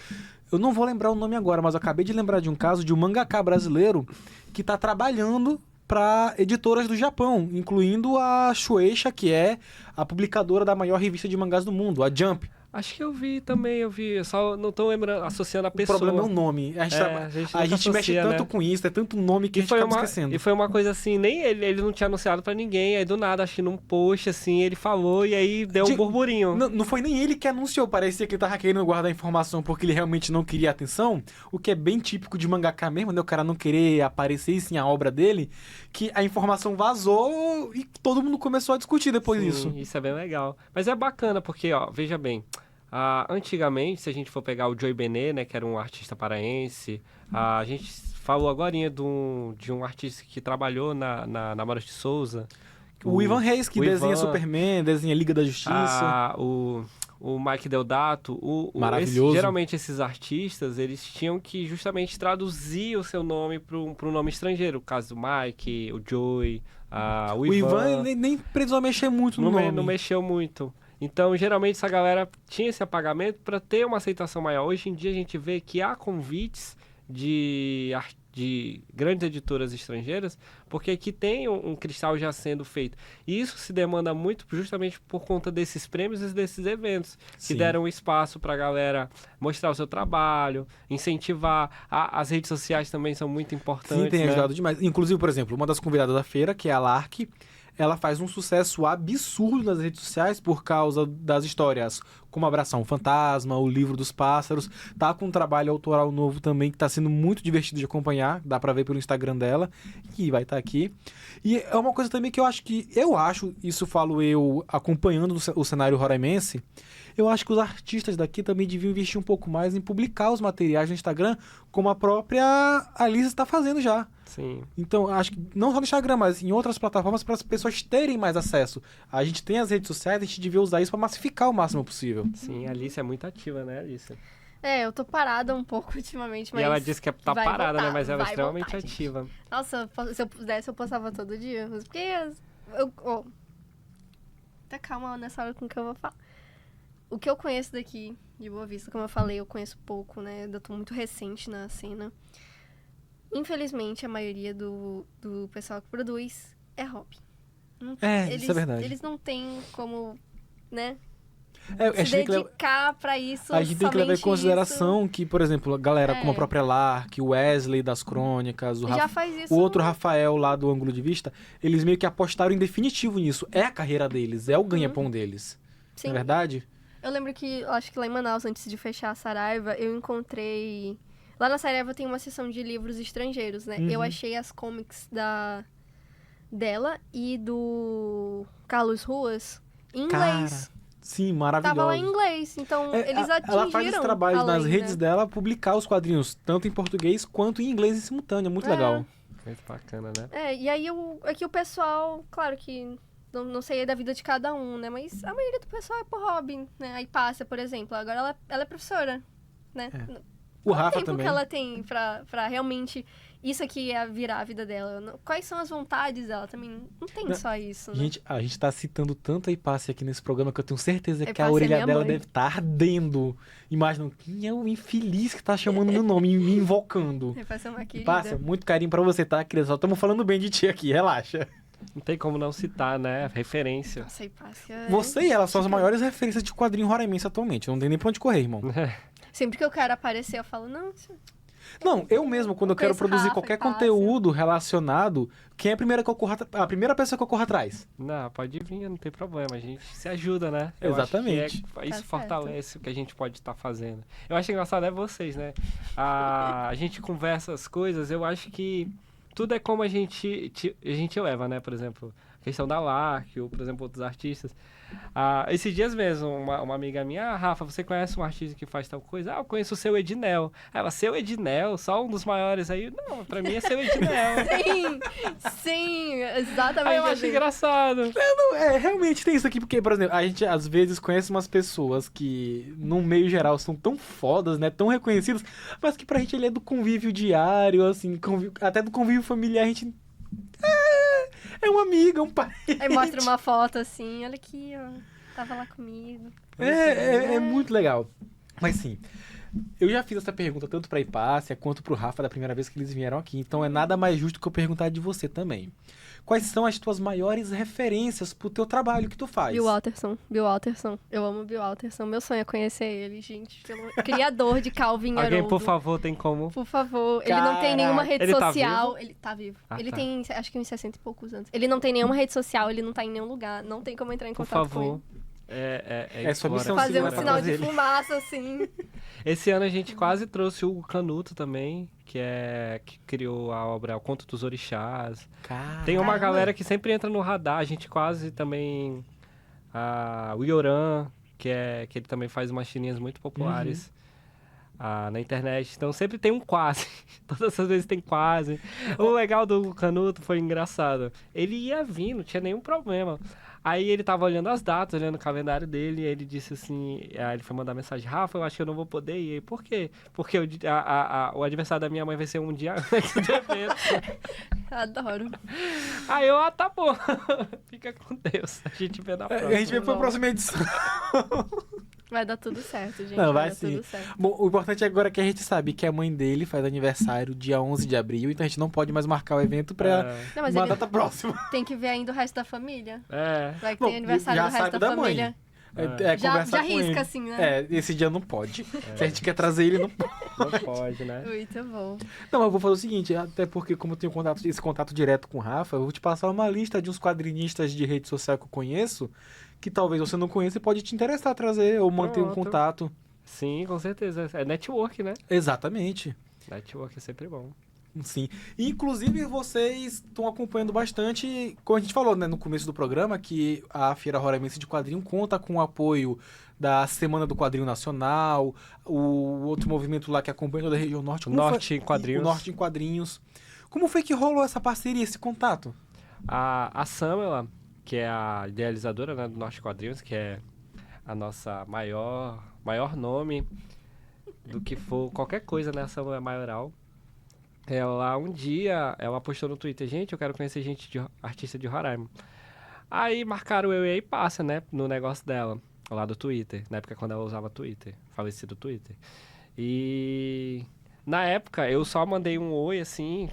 Eu não vou lembrar o nome agora, mas eu acabei de lembrar de um caso de um mangaka brasileiro que está trabalhando para editoras do Japão, incluindo a Shueisha, que é a publicadora da maior revista de mangás do mundo, a Jump. Acho que eu vi também, eu só não tô lembrando, associando a pessoa. O problema é o nome. A gente mexe tanto com isso, é tanto nome que a gente acaba esquecendo. E foi uma coisa assim, nem ele não tinha anunciado pra ninguém, aí do nada, acho que num post assim, ele falou e aí deu um burburinho. Não foi nem ele que anunciou, parecia que ele tava querendo guardar a informação porque ele realmente não queria atenção, o que é bem típico de mangaka mesmo, né? O cara não querer aparecer sim a obra dele, que a informação vazou e todo mundo começou a discutir depois disso. Isso é bem legal. Mas é bacana porque, ó, veja bem, antigamente, se a gente for pegar o Joey Benet, né, que era um artista paraense, a gente falou agorinha de um artista que trabalhou na Maurício de Souza. O Ivan Reis, que desenha Superman, desenha Liga da Justiça. O Mike Deodato. Maravilhoso. Geralmente esses artistas, eles tinham que justamente traduzir o seu nome para um nome estrangeiro. O caso do Mike, o Joey, o Ivan. Nem precisou mexer muito no nome. Não mexeu muito. Então, geralmente, essa galera tinha esse apagamento para ter uma aceitação maior. Hoje em dia, a gente vê que há convites de grandes editoras estrangeiras, porque aqui tem um cristal já sendo feito. E isso se demanda muito justamente por conta desses prêmios e desses eventos, que deram espaço para a galera mostrar o seu trabalho, incentivar. As redes sociais também são muito importantes. Sim, tem né? ajudado demais. Inclusive, por exemplo, uma das convidadas da feira, que é a Lark, ela faz um sucesso absurdo nas redes sociais por causa das histórias como Abraçar um Fantasma, O Livro dos Pássaros. Tá com um trabalho autoral novo também, que tá sendo muito divertido de acompanhar. Dá pra ver pelo Instagram dela, que vai estar aqui. E é uma coisa também que eu acho, isso falo eu acompanhando o cenário roraimense, eu acho que os artistas daqui também deviam investir um pouco mais em publicar os materiais no Instagram, como a própria Alice está fazendo já. Sim. Então, acho que não só no Instagram, mas em outras plataformas para as pessoas terem mais acesso. A gente tem as redes sociais, a gente devia usar isso para massificar o máximo possível. Sim, a Alice é muito ativa, né, Alice? Eu tô parada um pouco ultimamente, mas... E ela disse que tá vai parada, voltar, né? Mas ela é vai extremamente voltar, gente. ativa. Nossa, se eu pudesse, eu postava todo dia. Porque tá calma nessa hora com o que eu vou falar. O que eu conheço daqui, de Boa Vista, como eu falei, eu conheço pouco, né? Eu tô muito recente na cena. Infelizmente, a maioria do pessoal que produz é hobby. Isso é verdade. Eles não têm como, né? A Se gente tem que dedicar pra isso. a gente tem que levar em somente consideração que, por exemplo, a galera como a própria Lark, o Wesley das Crônicas, isso. Já faz isso. o outro Rafael lá do Ângulo de Vista, eles meio que apostaram em definitivo nisso. É a carreira deles, é o ganha-pão deles. Sim. Não é verdade? Eu lembro que, acho que lá em Manaus, antes de fechar a Saraiva, eu encontrei... Lá na Saraiva tem uma seção de livros estrangeiros, né? Eu achei as comics dela e do Carlos Ruas em inglês. Cara, sim, maravilhoso. Tava lá em inglês, então eles atingiram. Ela faz esse trabalho nas além, redes né? dela, publicar os quadrinhos, tanto em português quanto em inglês em simultâneo. É muito legal. Muito bacana, né? E aí aqui o pessoal, claro que não sei da vida de cada um, né? Mas a maioria do pessoal é por hobby, né? A Hipácia, por exemplo, agora ela é professora, né? O Rafa tempo também. que ela tem pra realmente... Isso aqui é virar a vida dela. Quais são as vontades dela também? Não tem só isso, né? Gente, a gente tá citando tanto a Hipácia aqui nesse programa que eu tenho certeza que a Hipácia é orelha minha dela mãe. deve estar ardendo. Imaginando, quem é o infeliz que tá chamando meu nome e me invocando? Vai ser uma querida. Hipácia, muito carinho pra você, tá, querida? Só estamos falando bem de ti aqui, relaxa. Não tem como não citar, né? Referência. Nossa, Hipácia... Você e ela são as maiores referências de quadrinho roraimense atualmente. Não tem nem pra onde correr, irmão. Sempre que eu quero aparecer, eu falo, não... Não, eu mesmo, quando eu quero Conheço produzir Rafa, qualquer Hipácia. conteúdo relacionado, quem é a primeira pessoa que eu corro atrás? Não, pode vir, não tem problema. A gente se ajuda, né? Eu acho Exatamente. que isso certo. fortalece o que a gente pode estar fazendo. Eu acho engraçado vocês, né? A gente conversa as coisas, eu acho que tudo é como a gente leva, né? Por exemplo, a questão da Lark, ou, por exemplo, outros artistas. Esses dias mesmo, uma amiga minha, Rafa, você conhece um artista que faz tal coisa? Eu conheço o Seu Ednel. Ela, Seu Ednel? Só um dos maiores aí? Não, pra mim é Seu Ednel. Sim, exatamente. Aí eu acho assim. engraçado. Realmente tem isso aqui, porque, por exemplo, a gente às vezes conhece umas pessoas que, no meio geral, são tão fodas, né? Tão reconhecidas, mas que pra gente ele é do convívio diário, assim, até do convívio familiar, a gente... É um amigo, é um pai. Aí mostra uma foto assim, olha aqui, ó. Tava lá comigo. É muito legal. Mas sim, eu já fiz essa pergunta tanto pra Hipácia quanto pro Rafa da primeira vez que eles vieram aqui. Então é nada mais justo que eu perguntar de você também. Quais são as tuas maiores referências pro teu trabalho que tu faz? Bill Walterson. Eu amo Bill Walterson. Meu sonho é conhecer ele, gente. Pelo criador de Calvin Alguém, Haroldo. por favor, tem como? Por favor. Ele não tem nenhuma rede Ele tá social. vivo? Ele tá vivo. Ah, Ele tá. tem, acho que uns 60 e poucos anos. Ele não tem nenhuma rede social, ele não tá em nenhum lugar. Não tem como entrar em Por contato com favor. ele. É sua missão, Fazer um Agora, sinal fazer de ele. fumaça, assim. Esse ano a gente quase trouxe o Hugo Canuto também, que criou a obra O Conto dos Orixás. Tem uma Caramba. galera que sempre entra no radar, a gente quase também... o Yoran, que ele também faz umas tirinhas muito populares na internet. Então sempre tem um quase. Todas as vezes tem quase. O legal do Hugo Canuto foi engraçado. Ele ia vir, não tinha nenhum problema. Aí ele tava olhando as datas, olhando o calendário dele, e ele disse assim, aí ele foi mandar mensagem, Rafa, eu acho que eu não vou poder ir. Aí, por quê? Porque o aniversário da minha mãe vai ser um dia antes do evento. Adoro. Aí eu, tá bom, fica com Deus, a gente vê na próxima. A gente vê pra próxima edição. Vai dar tudo certo, gente. Não, vai dar sim. tudo certo. Bom, o importante agora é que a gente sabe que a mãe dele faz aniversário dia 11 de abril, então a gente não pode mais marcar o evento pra Não, mas uma ele data próxima. tem que ver ainda o resto da família. Vai que Bom, tem aniversário já do resto sabe da da mãe. família. Já conversar com risca, ele. assim, né? Esse dia não pode. Se a gente quer trazer ele, não pode. Não pode, né? Muito bom. Não, eu vou fazer o seguinte, até porque como eu tenho esse contato direto com o Rafa, eu vou te passar uma lista de uns quadrinistas de rede social que eu conheço, que talvez você não conheça e pode te interessar trazer ou manter um Pronto. contato. Sim, com certeza. É network, né? Exatamente. Network é sempre bom. Sim. Inclusive, vocês estão acompanhando bastante, como a gente falou, né, no começo do programa, que a Feira Roraimense de Quadrinho conta com o apoio da Semana do Quadrinho Nacional, o outro movimento lá que acompanha toda a região norte. O Norte em Quadrinhos. O Norte em Quadrinhos. Como foi que rolou essa parceria, esse contato? A Samela, que é a idealizadora, né, do Norte Quadrinhos, que é a nossa maior nome do que for qualquer coisa, né? A Samela é maioral. Ela, um dia, ela postou no Twitter, gente, eu quero conhecer artista de Roraima. Aí marcaram eu e aí passa, né, no negócio dela, lá do Twitter, na época quando ela usava Twitter, falecido Twitter. E na época eu só mandei um oi, assim,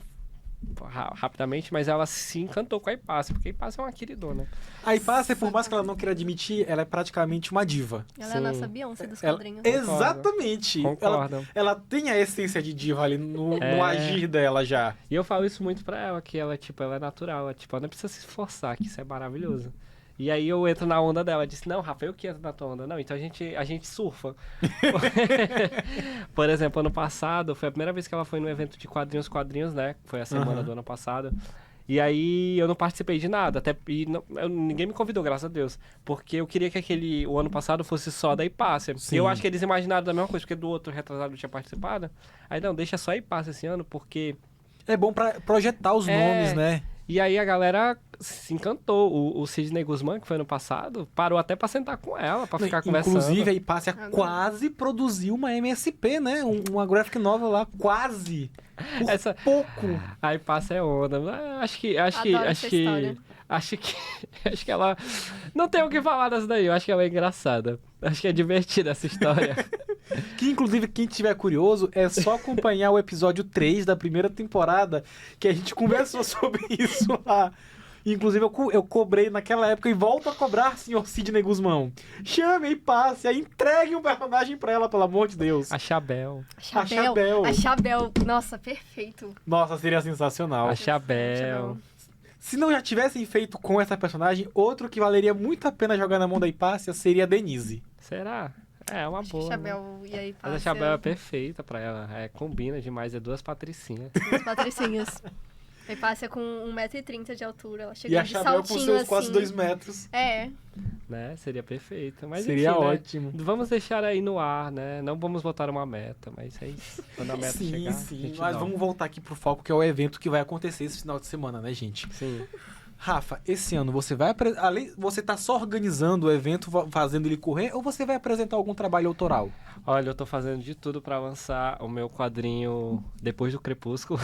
rapidamente, mas ela se encantou com a Ipace, porque a Ipace é uma queridona. A Ipace, por mais que ela não queira admitir, ela é praticamente uma diva. Ela é a Sim. nossa Beyoncé dos Ela- quadrinhos. Exatamente. Concordo. Ela tem a essência de diva ali no É. agir dela já. E eu falo isso muito pra ela, que ela, tipo, ela é natural, ela não precisa se esforçar, que isso é maravilhoso. E aí eu entro na onda dela, disse, não, Rafa, eu que entro na tua onda. Não, então a gente surfa. Por exemplo, ano passado, foi a primeira vez que ela foi no evento de quadrinhos, né? Foi a semana do ano passado. E aí eu não participei de nada, ninguém me convidou, graças a Deus. Porque eu queria que o ano passado fosse só da Ipace. E eu acho que eles imaginaram da mesma coisa, porque do outro retrasado eu tinha participado. Aí não, deixa só a Ipace esse ano, porque... É bom pra projetar os nomes, né? E aí a galera se encantou. O Sidney Guzmán, que foi ano passado, parou até pra sentar com ela, pra ficar conversando. Inclusive, a Ipace quase produziu uma MSP, né? Uma graphic novel lá, quase. Por pouco. A Ipace é onda. Acho que ela... Não tem o que falar dessa daí. Eu acho que ela é engraçada. Acho que é divertida essa história. Que, inclusive, quem tiver curioso, é só acompanhar o episódio 3 da primeira temporada, que a gente conversou sobre isso lá. Inclusive, eu cobrei naquela época e volto a cobrar, senhor Sidney Guzmão. Chame e passe, aí entregue um personagem pra ela, pelo amor de Deus. A Chabel. A Chabel. Nossa, perfeito. Nossa, seria sensacional. A Chabel. Se não já tivessem feito com essa personagem, outro que valeria muito a pena jogar na mão da Hipácia seria a Denise. Será? É uma Acho que boa. Chabel e aí Mas a Chabel é perfeita pra ela. Combina demais, é duas patricinhas. Os patricinhos. Aí passa com 1,30 m de altura. Ela chega E a de Chabel saltinho com seus assim. quase 2 metros. É. Né? Seria perfeita. Mas Seria enfim, né? ótimo. Vamos deixar aí no ar, né? Não vamos botar uma meta, mas é isso. Quando a meta chegar, a Sim, gente mas dá. vamos voltar aqui pro foco, que é o evento que vai acontecer esse final de semana, né, gente? Sim. Rafa, esse ano você vai você tá só organizando o evento, fazendo ele correr, ou você vai apresentar algum trabalho autoral? Olha, eu tô fazendo de tudo pra lançar o meu quadrinho Depois do Crepúsculo,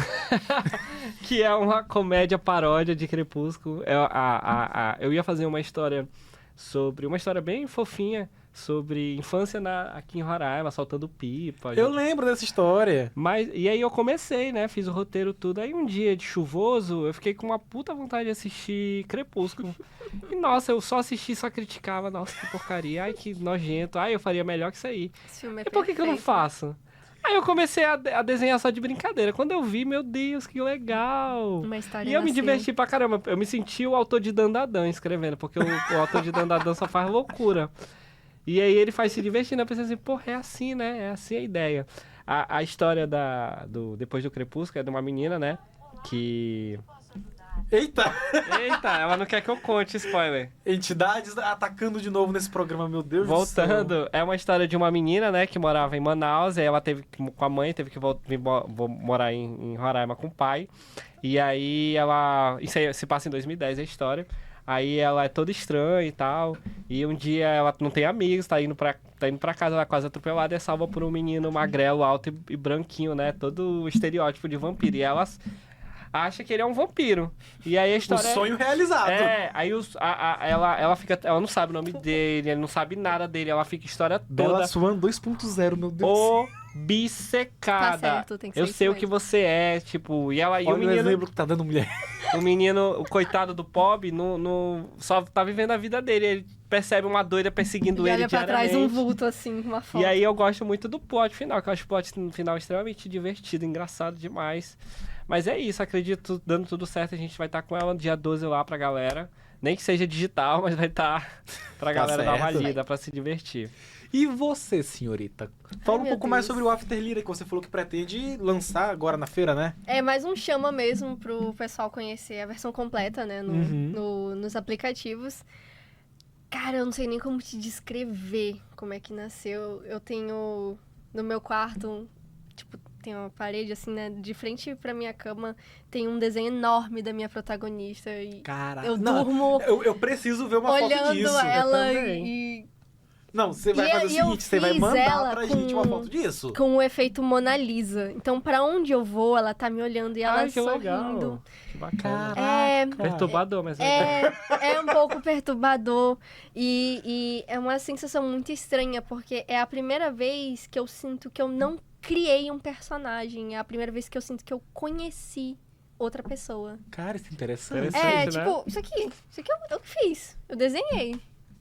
que é uma comédia paródia de Crepúsculo. Eu ia fazer uma história bem fofinha sobre infância aqui em Roraima, soltando pipa. Eu lembro dessa história. E aí eu comecei, né? Fiz o roteiro tudo. Aí um dia de chuvoso, eu fiquei com uma puta vontade de assistir Crepúsculo. E nossa, eu só assisti, só criticava. Nossa, que porcaria. Ai, que nojento. Ai, eu faria melhor que isso aí. Esse filme é E por que eu não perfeito. faço? Aí eu comecei a desenhar só de brincadeira. Quando eu vi, meu Deus, que legal. Uma história E eu me nasceu. diverti pra caramba. Eu me senti o autor de Dandadan escrevendo, porque o autor de Dandadan só faz loucura. E aí ele faz se divertindo. Eu pensei assim, porra, é assim, né? É assim a ideia. A história Depois do Crepúsculo é de uma menina, né? Que... Eita! Eita, ela não quer que eu conte spoiler. Entidades atacando de novo nesse programa, meu Deus do céu. Voltando, é uma história de uma menina, né, que morava em Manaus, e aí ela teve com a mãe, teve que vir morar em Roraima com o pai. E aí isso aí se passa em 2010 a história. Aí ela é toda estranha e tal. E um dia ela não tem amigos, tá indo pra casa, ela é quase atropelada e é salva por um menino magrelo, alto e branquinho, né? Todo o estereótipo de vampiro. E ela acha que ele é um vampiro. E aí a O história sonho realizado. aí ela não sabe o nome dele, ele não sabe nada dele, ela fica a história Bela toda Swan 2.0, meu Deus. obcecada. Tá certo, tem que ser Eu isso sei o mesmo. que você é, tipo, e Olha o o menino, exemplo que tá dando mulher. o coitado do Pob, só tá vivendo a vida dele. Ele percebe uma doida perseguindo E ele olha pra diariamente. trás um vulto, assim, uma foto. E aí eu gosto muito do plot final, que eu acho o plot no final extremamente divertido, engraçado demais. Mas é isso, acredito, dando tudo certo, a gente vai estar com ela no dia 12 lá pra galera. Nem que seja digital, mas vai estar pra galera dar uma certo. lida, pra se divertir. E você, senhorita? Fala um meu pouco mais Deus. sobre o After Lira, que você falou que pretende lançar agora na feira, né? É mais um chama mesmo pro pessoal conhecer a versão completa, né? Nos aplicativos. Cara, eu não sei nem como te descrever como é que nasceu. Eu tenho no meu quarto, tipo, tem uma parede assim, né? De frente pra minha cama tem um desenho enorme da minha protagonista. E Caraca. eu Não, durmo eu preciso ver uma foto olhando disso. ela Eu também. e Não, você vai E fazer o aí eu seguinte, você vai fiz mandar ela pra com- gente uma foto disso. com o efeito Mona Lisa. Então, pra onde eu vou, ela tá me olhando e ela Ai, que sorrindo. legal. Que bacana. É, Perturbador, mas é. é um pouco perturbador e é uma sensação muito estranha, porque é a primeira vez que eu sinto que eu não criei um personagem, é a primeira vez que eu sinto que eu conheci outra pessoa. Cara, isso é interessante. Interessante. É, né? tipo, isso aqui eu que fiz, eu desenhei.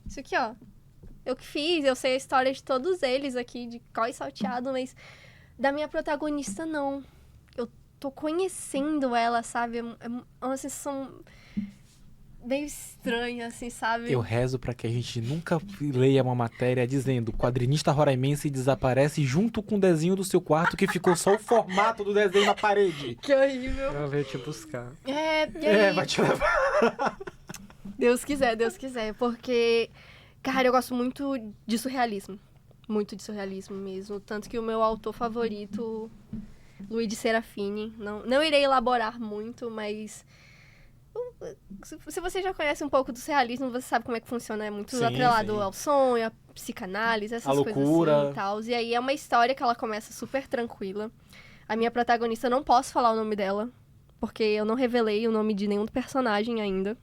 Isso aqui, ó, eu que fiz, eu sei a história de todos eles aqui, de có e salteado, mas da minha protagonista, não. Eu tô conhecendo ela, sabe? É uma sensação meio estranha, assim, sabe? Eu rezo pra que a gente nunca leia uma matéria dizendo quadrinista roraimense desaparece junto com o desenho do seu quarto que ficou só o formato do desenho na parede. Que horrível. Ela veio te buscar. É, e aí, Vai te levar. Deus quiser, porque, cara, eu gosto muito de surrealismo. Muito de surrealismo mesmo. Tanto que o meu autor favorito, Luigi Serafini, não irei elaborar muito, mas se você já conhece um pouco do surrealismo, você sabe como é que funciona. É muito Sim, atrelado sim. ao sonho, à psicanálise, essas A coisas loucura. assim e tal. E aí é uma história que ela começa super tranquila. A minha protagonista, eu não posso falar o nome dela, porque eu não revelei o nome de nenhum personagem ainda.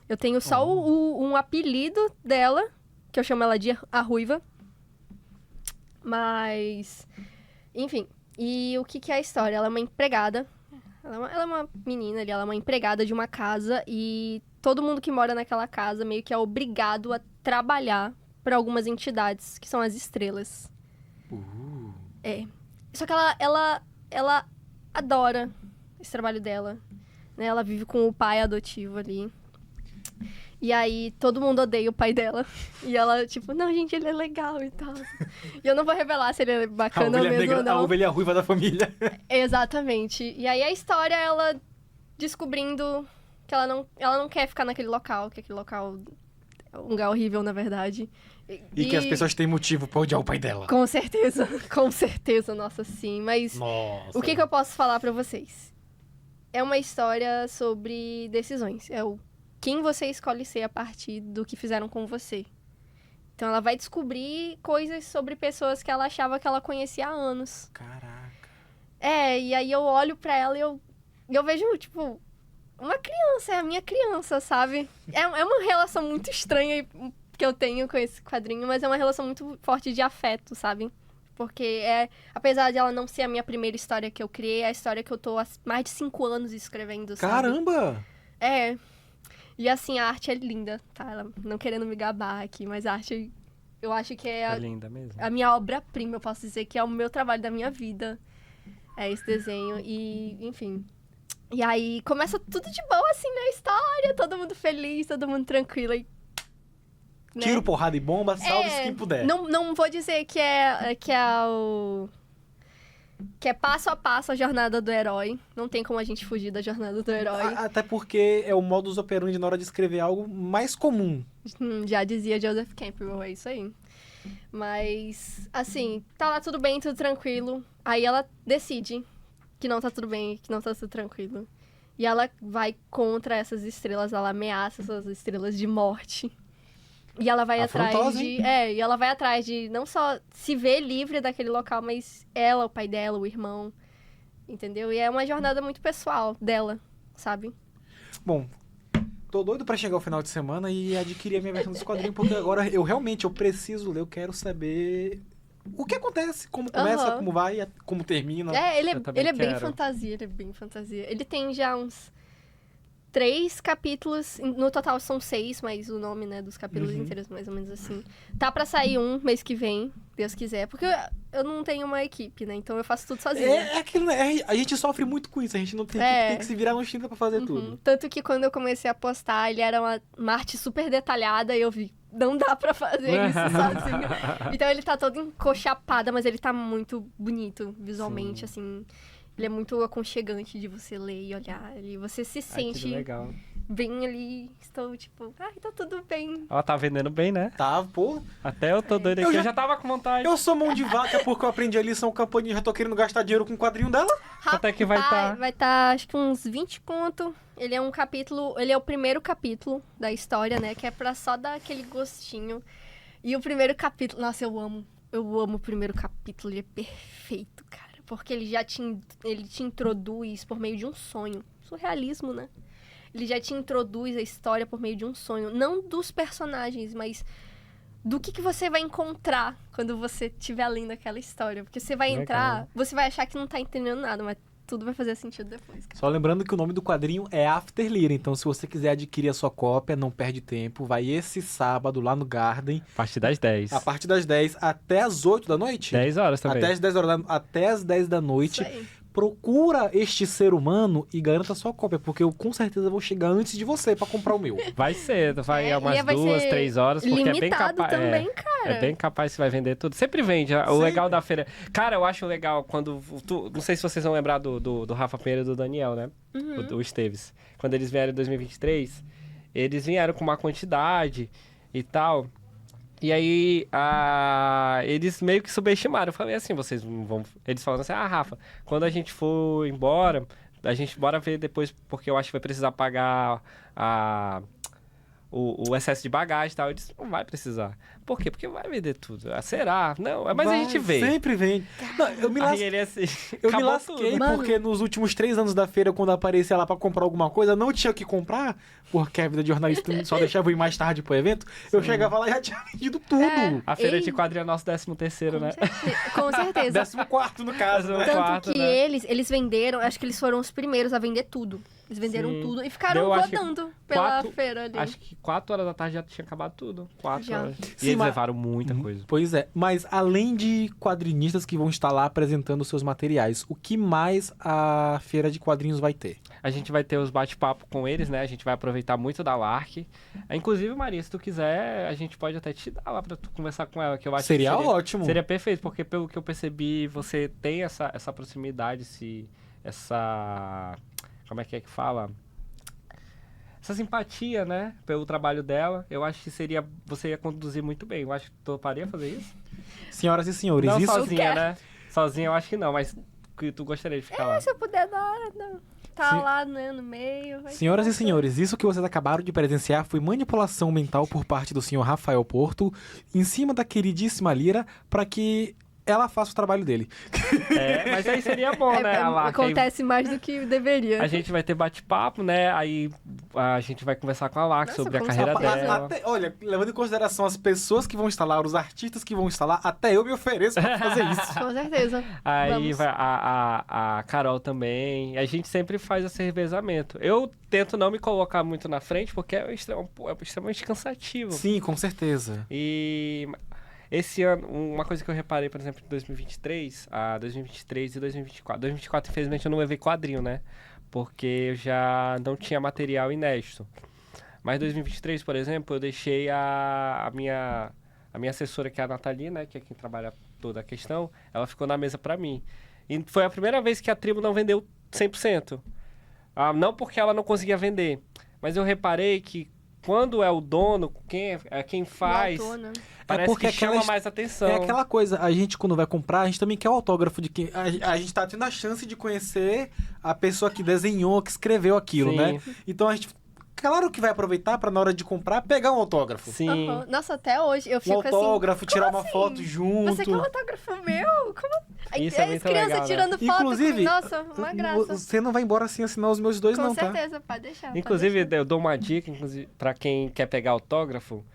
Eu tenho só um apelido dela, que eu chamo ela de a Ruiva. Mas, enfim. E o que é a história? Ela é uma empregada. Ela é uma menina ali, ela é uma empregada de uma casa. E todo mundo que mora naquela casa meio que é obrigado a trabalhar para algumas entidades, que são as estrelas. É. Só que ela adora esse trabalho dela. Né? Ela vive com o pai adotivo ali. E aí, todo mundo odeia o pai dela. E ela, tipo, não, gente, ele é legal e tal. E eu não vou revelar se ele é A bacana ovelha mesmo ou negra, a não. ovelha ruiva da família. Exatamente. E aí, a história, ela descobrindo que ela não quer ficar naquele local. Que aquele local é um lugar horrível, na verdade. E que as pessoas têm motivo pra odiar o pai dela. Com certeza, nossa, sim. Mas Nossa. o que eu posso falar pra vocês? É uma história sobre decisões. É o quem você escolhe ser a partir do que fizeram com você. Então ela vai descobrir coisas sobre pessoas que ela achava que ela conhecia há anos. Caraca. É, e aí eu olho pra ela e eu vejo, tipo, uma criança, é a minha criança, sabe? É uma relação muito estranha que eu tenho com esse quadrinho, mas é uma relação muito forte de afeto, sabe? Porque apesar de ela não ser a minha primeira história que eu criei, é a história que eu tô há mais de 5 anos escrevendo, sabe? Caramba! É. E assim, a arte é linda, tá? Ela, não querendo me gabar aqui, mas a arte, eu acho que É linda mesmo. a minha obra-prima, eu posso dizer que é o meu trabalho da minha vida. É esse desenho. E, enfim. E aí começa tudo de boa, assim, na história. Todo mundo feliz, todo mundo tranquilo. E, né? Tiro, porrada e bomba, salve-se quem puder. Não vou dizer que é passo a passo a jornada do herói. Não tem como a gente fugir da jornada do herói. Até porque é o modus operandi na hora de escrever algo mais comum. Já dizia Joseph Campbell, é isso aí. Mas, assim, tá lá tudo bem, tudo tranquilo. Aí ela decide que não tá tudo bem, que não tá tudo tranquilo. E ela vai contra essas estrelas, ela ameaça essas estrelas de morte. E ela vai atrás Afrontosa, de... e ela vai atrás de não só se ver livre daquele local, mas ela, o pai dela, o irmão, entendeu? E é uma jornada muito pessoal dela, sabe? Bom, tô doido pra chegar ao final de semana e adquirir a minha versão desse quadrinho, porque agora eu preciso ler, eu quero saber o que acontece, como começa, Aham. como vai, como termina. Ele Eu também é bem quero. fantasia, ele é bem fantasia. Ele tem já uns 3 capítulos, no total são 6, mas o nome, né, dos capítulos inteiros, mais ou menos assim. Tá pra sair um mês que vem, Deus quiser, porque eu não tenho uma equipe, né, então eu faço tudo sozinha. É aquilo, né? A gente sofre muito com isso, a gente não tem, tem que se virar no China pra fazer tudo. Tanto que quando eu comecei a postar, ele era uma arte super detalhada e eu vi, não dá pra fazer isso sozinho. Então ele tá todo encoxapado, mas ele tá muito bonito visualmente, assim. Ele é muito aconchegante de você ler e olhar. E você se sente legal. bem ali. Estou tipo, tá tudo bem. Ela tá vendendo bem, né? Tá, pô. Até eu tô doido aqui. Eu já tava com vontade. Eu sou mão de vaca porque eu aprendi a lição campanha e já tô querendo gastar dinheiro com o quadrinho dela. Quanto é que vai tá? Vai estar, acho que uns 20 conto. Ele é um capítulo, ele é o primeiro capítulo da história, né? Que é pra só dar aquele gostinho. E o primeiro capítulo, nossa, eu amo o primeiro capítulo, ele é perfeito, cara. Porque ele te introduz por meio de um sonho. Surrealismo, né? Ele já te introduz a história por meio de um sonho. Não dos personagens, mas do que você vai encontrar quando você estiver lendo aquela história. Porque você vai entrar, você vai achar que não tá entendendo nada, mas tudo vai fazer sentido depois. Cara. Só lembrando que o nome do quadrinho é After Lyra, então se você quiser adquirir a sua cópia, não perde tempo, vai esse sábado lá no Garden. A partir das 10. A partir das 10 até as 8 da noite? 10 horas também. Até as 10 horas até as 10 da noite. Isso aí. Procura este ser humano e garanta a sua cópia, porque eu com certeza vou chegar antes de você pra comprar o meu. Vai cedo, vai umas vai 2, ser 3 horas, porque é bem capaz. também, cara. É bem capaz que vai vender tudo. Sempre vende. O legal da feira. Cara, eu acho legal quando. Não sei se vocês vão lembrar do Rafa Pereira e do Daniel, né? O Esteves. Quando eles vieram em 2023, eles vieram com uma quantidade e tal. E aí, eles meio que subestimaram. Eu falei assim, vocês não vão... Eles falaram assim, Rafa, quando a gente for embora, bora ver depois, porque eu acho que vai precisar pagar o excesso de bagagem e tal. Eu disse, não vai precisar. Por quê? Porque vai vender tudo. Será? Não, mas a gente vê. Sempre vende. Não, eu me Aí ele assim, eu me acabou lasquei tudo. porque nos últimos 3 anos da feira, quando eu aparecia lá pra comprar alguma coisa, não tinha o que comprar, porque a vida de jornalista só deixava eu ir mais tarde pro evento. Eu chegava lá e já tinha vendido tudo. A feira de quadrinho é nosso 13º, né? Com certeza. 14º no caso, né? Tanto que eles venderam, acho que eles foram os primeiros a vender tudo. Eles venderam tudo e ficaram rodando pela feira ali. Acho que 4 horas da tarde já tinha acabado tudo. 4 Já. horas. Sim, E eles levaram muita coisa. Pois é, mas além de quadrinistas que vão estar lá apresentando seus materiais, o que mais a feira de quadrinhos vai ter? A gente vai ter os bate-papo com eles, né? A gente vai aproveitar muito da LARC. Inclusive, Maria, se tu quiser, a gente pode até te dar lá pra tu conversar com ela, que eu acho Seria que ótimo. Seria perfeito, porque pelo que eu percebi, você tem essa proximidade, como é que fala? Essa simpatia, né? Pelo trabalho dela. Eu acho que você ia conduzir muito bem. Eu acho que tu toparia fazer isso? Senhoras e senhores, Não isso... sozinha, né? Sozinha eu acho que não, mas que tu gostaria de ficar lá. Se eu puder tá lá, né, no meio. Senhoras e senhores, isso que vocês acabaram de presenciar foi manipulação mental por parte do senhor Rafael Porto em cima da queridíssima Lyra para que ela faça o trabalho dele. Mas aí seria bom, né? Acontece mais do que deveria. A gente vai ter bate-papo, né? Aí a gente vai conversar com a LARC sobre a carreira dela. Olha, levando em consideração as pessoas que vão estar lá, os artistas que vão estar lá, até eu me ofereço pra fazer isso. Com certeza. Aí vai a Carol também. A gente sempre faz esse revezamento. Eu tento não me colocar muito na frente, porque é extremamente cansativo. Sim, com certeza. E... Esse ano, uma coisa que eu reparei, por exemplo, em 2023 e 2024. 2024, infelizmente, eu não levei quadrinho, né? Porque eu já não tinha material inédito. Mas 2023, por exemplo, eu deixei a minha assessora, que é a Nathalie, né? Que é quem trabalha toda a questão. Ela ficou na mesa pra mim. E foi a primeira vez que a tribo não vendeu 100%. Não porque ela não conseguia vender. Mas eu reparei que quando é o dono, quem faz... Parece que chama mais atenção. É aquela coisa, a gente quando vai comprar, a gente também quer o autógrafo de quem... A gente tá tendo a chance de conhecer a pessoa que desenhou, que escreveu aquilo, né? Então a gente... Claro que vai aproveitar pra na hora de comprar, pegar um autógrafo. Sim. Nossa, até hoje eu fico um autógrafo, assim, tirar uma foto junto. Você quer um autógrafo meu? Como? Isso é muito criança legal, tirando né? foto. Inclusive, Nossa, uma graça. Você não vai embora sem assinar os meus dois, Com não, tá? Com certeza, pode deixar. Inclusive, eu dou uma dica, pra quem quer pegar autógrafo,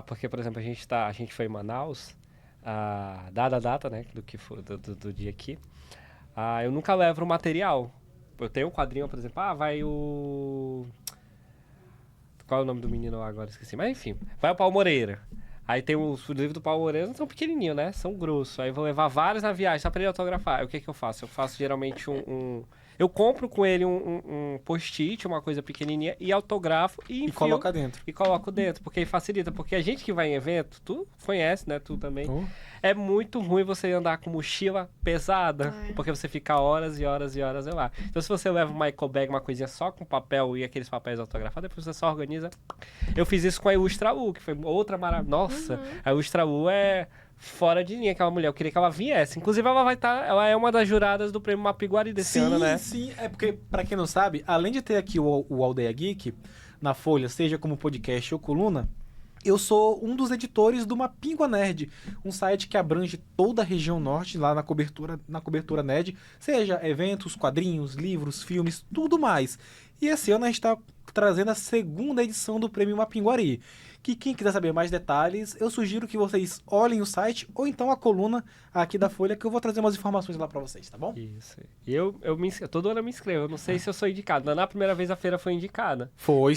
porque, por exemplo, a gente foi em Manaus, dada a data, né, do que foi, do dia aqui, eu nunca levo o material. Eu tenho um quadrinho, por exemplo, vai o Qual é o nome do menino lá agora? Esqueci. Mas enfim, vai o Paulo Moreira. Aí tem os livros do Paulo Moreira, não são pequenininhos, né? São grossos. Aí vou levar vários na viagem só pra ele autografar. Aí o que eu faço? Eu faço geralmente eu compro com ele um post-it, uma coisa pequenininha, e autografo e enfio. E coloca dentro. E coloco dentro, porque aí facilita. Porque a gente que vai em evento, tu conhece, né? Tu também. É muito ruim você andar com mochila pesada, porque você fica horas e horas e horas lá. Então se você leva uma eco bag, uma coisinha só com papel e aqueles papéis autografados, depois você só organiza. Eu fiz isso com a Ilustra U, que foi outra maravilha. Nossa, a Ilustra U é fora de linha, aquela mulher. Eu queria que ela viesse. Inclusive, ela vai estar... Ela é uma das juradas do Prêmio Mapiguari desse ano, né? Sim. É porque, pra quem não sabe, além de ter aqui o Aldeia Geek na Folha, seja como podcast ou coluna, eu sou um dos editores do Mapingua Nerd, um site que abrange toda a região norte, lá na cobertura nerd, seja eventos, quadrinhos, livros, filmes, tudo mais. E esse ano a gente está trazendo a segunda edição do Prêmio Mapinguari. Que quem quiser saber mais detalhes, eu sugiro que vocês olhem o site ou então a coluna aqui da Folha, que eu vou trazer umas informações lá pra vocês, tá bom? Isso. E eu todo ano eu me inscrevo. Eu não sei se eu sou indicado. Na primeira vez a feira foi indicada. Foi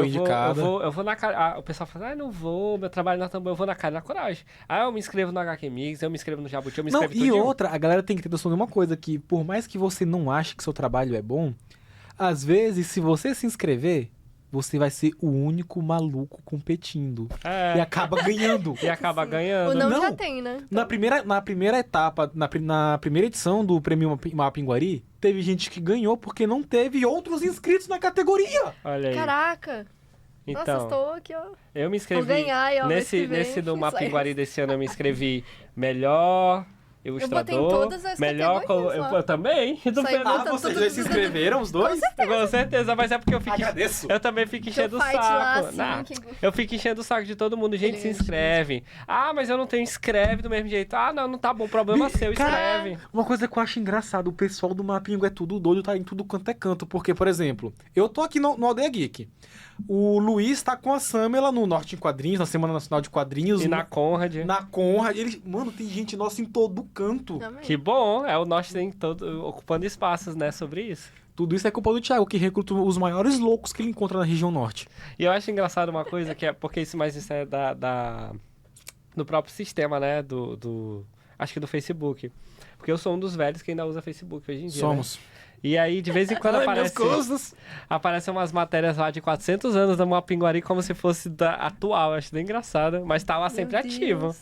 indicada. Eu vou na cara. O pessoal fala, não vou, meu trabalho na tambor, eu vou na cara e na coragem. Aí eu me inscrevo no HQ Mix, eu me inscrevo no Jabuti, eu me inscrevo e outra, a galera tem que ter noção de uma coisa, que por mais que você não ache que seu trabalho é bom, às vezes, se você se inscrever, você vai ser o único maluco competindo. E acaba ganhando. O não já tem, né? Na primeira etapa, na primeira edição do Prêmio Mapinguari, teve gente que ganhou porque não teve outros inscritos na categoria. Olha aí. Caraca. Então, nossa, estou aqui, ó. Eu me inscrevi. Vou ganhar, ó, nesse do Mapinguari desse ano, eu me inscrevi melhor ilustrador. Eu botei em todas as melhor eu também. Vocês já se inscreveram, os dois? Com certeza, mas é porque eu fico... Agradeço. Eu também fico enchendo o saco. Lá, assim, eu fico enchendo o saco de todo mundo. Gente, se inscreve. Mas eu não tenho, inscreve do mesmo jeito. Não tá bom, problema seu, escreve. Uma coisa que eu acho engraçado, o pessoal do Mapingo é tudo doido, tá em tudo quanto é canto. Porque, por exemplo, eu tô aqui no Aldeia Geek. O Luiz tá com a Samela no Norte em Quadrinhos, na Semana Nacional de Quadrinhos. E na Conrad. Mano, tem gente nossa em todo canto. Também. Que bom, o Norte tem todo ocupando espaços, né, sobre isso. Tudo isso é culpa do Thiago, que recruta os maiores loucos que ele encontra na região norte. E eu acho engraçado uma coisa, que é porque isso é do próprio sistema, né, acho que do Facebook. Porque eu sou um dos velhos que ainda usa Facebook hoje em dia, Somos. Né? E aí, de vez em quando aparecem umas matérias lá de 400 anos da Mapinguari como se fosse da atual. Acho bem engraçado, mas tá lá sempre ativo.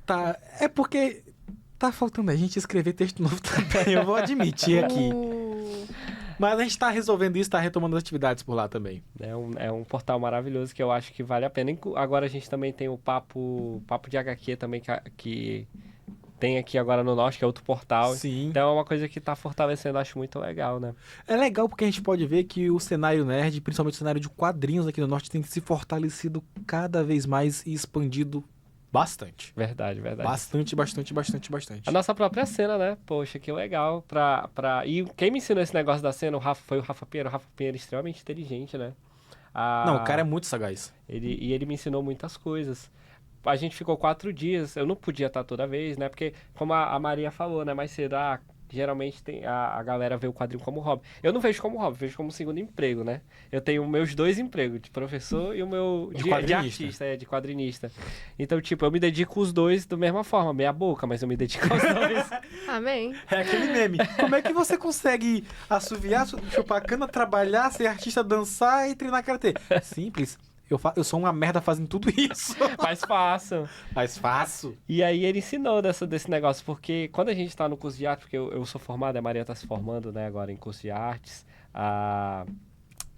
Tá, é porque tá faltando a gente escrever texto novo também, eu vou admitir aqui. Mas a gente tá resolvendo isso, tá retomando as atividades por lá também. É um portal maravilhoso que eu acho que vale a pena. Agora a gente também tem o Papo de HQ também, que tem aqui agora no Norte, que é outro portal. Sim. Então é uma coisa que tá fortalecendo, acho muito legal, né? É legal porque a gente pode ver que o cenário nerd, principalmente o cenário de quadrinhos aqui no Norte, tem se fortalecido cada vez mais e expandido bastante. Verdade. Bastante. A nossa própria cena, né? Poxa, que legal. E quem me ensinou esse negócio da cena foi o Rafa Pinheiro. O Rafa Pinheiro é extremamente inteligente, né? Não, o cara é muito sagaz. Ele me ensinou muitas coisas. A gente ficou 4 dias, eu não podia estar toda vez, né? Porque, como a Maria falou, né? Mais cedo, geralmente a galera vê o quadrinho como hobby. Eu não vejo como hobby, vejo como segundo emprego, né? Eu tenho meus 2 empregos, de professor e o meu de artista, de quadrinista. Então, tipo, eu me dedico os 2 da mesma forma, meia boca, mas eu me dedico aos 2. Amém. É aquele meme. Como é que você consegue assoviar, chupar cana, trabalhar, ser artista, dançar e treinar karatê? Simples. Eu sou uma merda fazendo tudo isso. Mais fácil. E aí ele ensinou desse negócio, porque quando a gente tá no curso de arte, porque eu sou formado, a Maria tá se formando, né, agora em curso de artes, a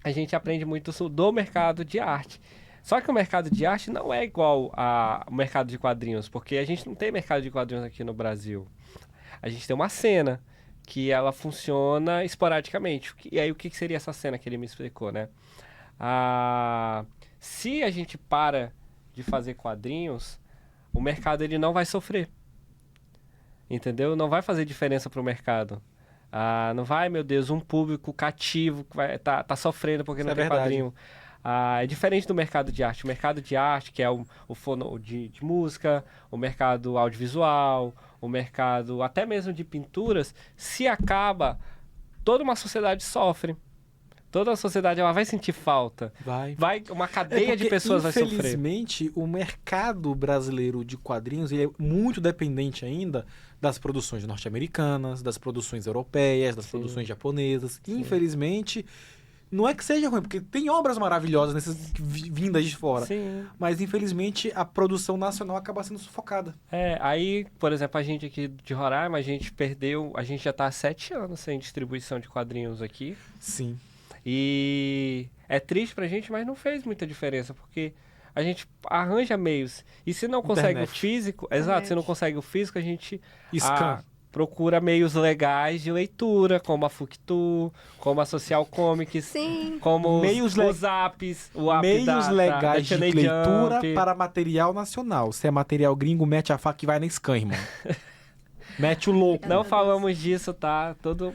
gente aprende muito do mercado de arte. Só que o mercado de arte não é igual ao mercado de quadrinhos, porque a gente não tem mercado de quadrinhos aqui no Brasil. A gente tem uma cena que ela funciona esporadicamente. E aí o que seria essa cena que ele me explicou, né? Se a gente para de fazer quadrinhos, o mercado ele não vai sofrer. Entendeu? Não vai fazer diferença para o mercado. Não vai, meu Deus, um público cativo que vai tá sofrendo porque não tem quadrinho. É diferente do mercado de arte. O mercado de arte, que é o fono de música, o mercado audiovisual, o mercado até mesmo de pinturas, se acaba, toda uma sociedade sofre. Toda a sociedade ela vai sentir falta. Uma cadeia de pessoas vai sofrer. Infelizmente, o mercado brasileiro de quadrinhos ele é muito dependente ainda das produções norte-americanas, das produções europeias, das produções japonesas. Infelizmente, não é que seja ruim, porque tem obras maravilhosas nessas vindas de fora. Sim. Mas, infelizmente, a produção nacional acaba sendo sufocada. Aí, por exemplo, a gente aqui de Roraima, a gente já está há 7 anos sem distribuição de quadrinhos aqui. Sim. E é triste pra gente, mas não fez muita diferença, porque a gente arranja meios. E se não consegue o físico, exato, se não consegue o físico, a gente procura meios legais de leitura, como a Fuctu, como a Social Comics, Sim. como meios os Zaps, o app meios legais de Channel leitura Jump. para material nacional. Se é material gringo, mete a faca e vai na scan, irmão. Mete o louco. Não falamos disso, tá? Todo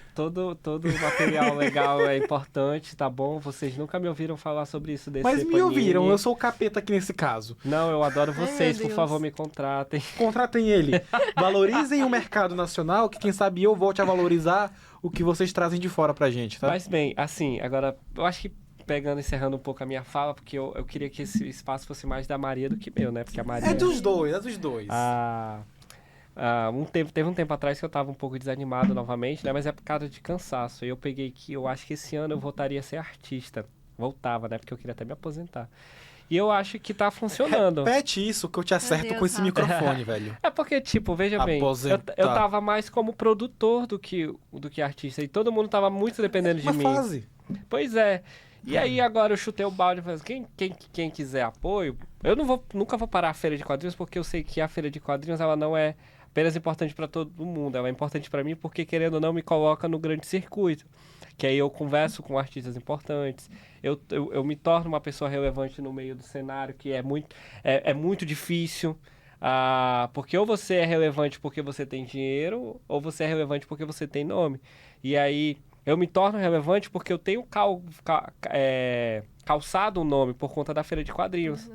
material legal é importante, tá bom? Vocês nunca me ouviram falar sobre isso desse Mas me Panini. ouviram, eu sou o capeta aqui nesse caso. Não, eu adoro vocês, meu por favor, Deus. me contratem. Contratem ele. Valorizem o mercado nacional, que quem sabe eu volte a valorizar o que vocês trazem de fora pra gente, tá? Mas bem, assim, agora, eu acho que encerrando um pouco a minha fala, porque eu queria que esse espaço fosse mais da Maria do que meu, né? Porque a Maria... É dos dois. Teve um tempo atrás que eu tava um pouco desanimado novamente, né? Mas é por causa de cansaço. E eu peguei que eu acho que esse ano eu voltaria a ser artista. Voltava, né? Porque eu queria até me aposentar. E eu acho que tá funcionando. Repete isso que eu te acerto Deus, com esse Rafa. microfone, velho. É porque, tipo, veja bem, Aposentar. eu tava mais como produtor do que artista. E todo mundo tava muito dependendo de Uma mim. fase. Pois é. E aí agora eu chutei o balde e falei assim, quem quiser apoio, eu nunca vou parar a feira de quadrinhos, porque eu sei que a feira de quadrinhos ela não é apenas importante para todo mundo, ela é importante para mim porque, querendo ou não, me coloca no grande circuito. Que aí eu converso com artistas importantes, eu me torno uma pessoa relevante no meio do cenário, que é muito difícil. Porque ou você é relevante porque você tem dinheiro, ou você é relevante porque você tem nome. E aí eu me torno relevante porque eu tenho calçado um nome por conta da feira de quadrinhos.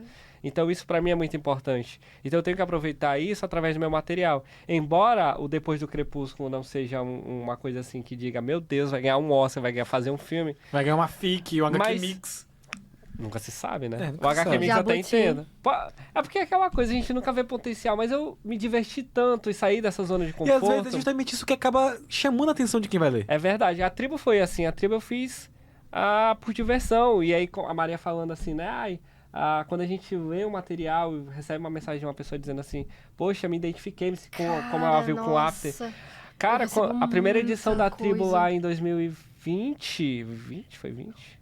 Então isso pra mim é muito importante. Então eu tenho que aproveitar isso através do meu material. Embora o Depois do Crepúsculo não seja uma coisa assim que diga, meu Deus, vai ganhar um Oscar, vai fazer um filme. Vai ganhar uma FIC, um HQ Mix. Nunca se sabe, né? Nunca O HQ sabe. Mix eu até Jabuti. entendo. É porque é aquela coisa, a gente nunca vê potencial, mas eu me diverti tanto e saí dessa zona de E conforto. às vezes é justamente isso que acaba chamando a atenção de quem vai ler. É verdade. A Tribo foi assim. A Tribo eu fiz por diversão. E aí a Maria falando assim, né? Quando a gente lê um material e recebe uma mensagem de uma pessoa dizendo assim, poxa, me identifiquei como ela viu com o After. Cara, a primeira edição da Tribo lá em 2020... Foi 20?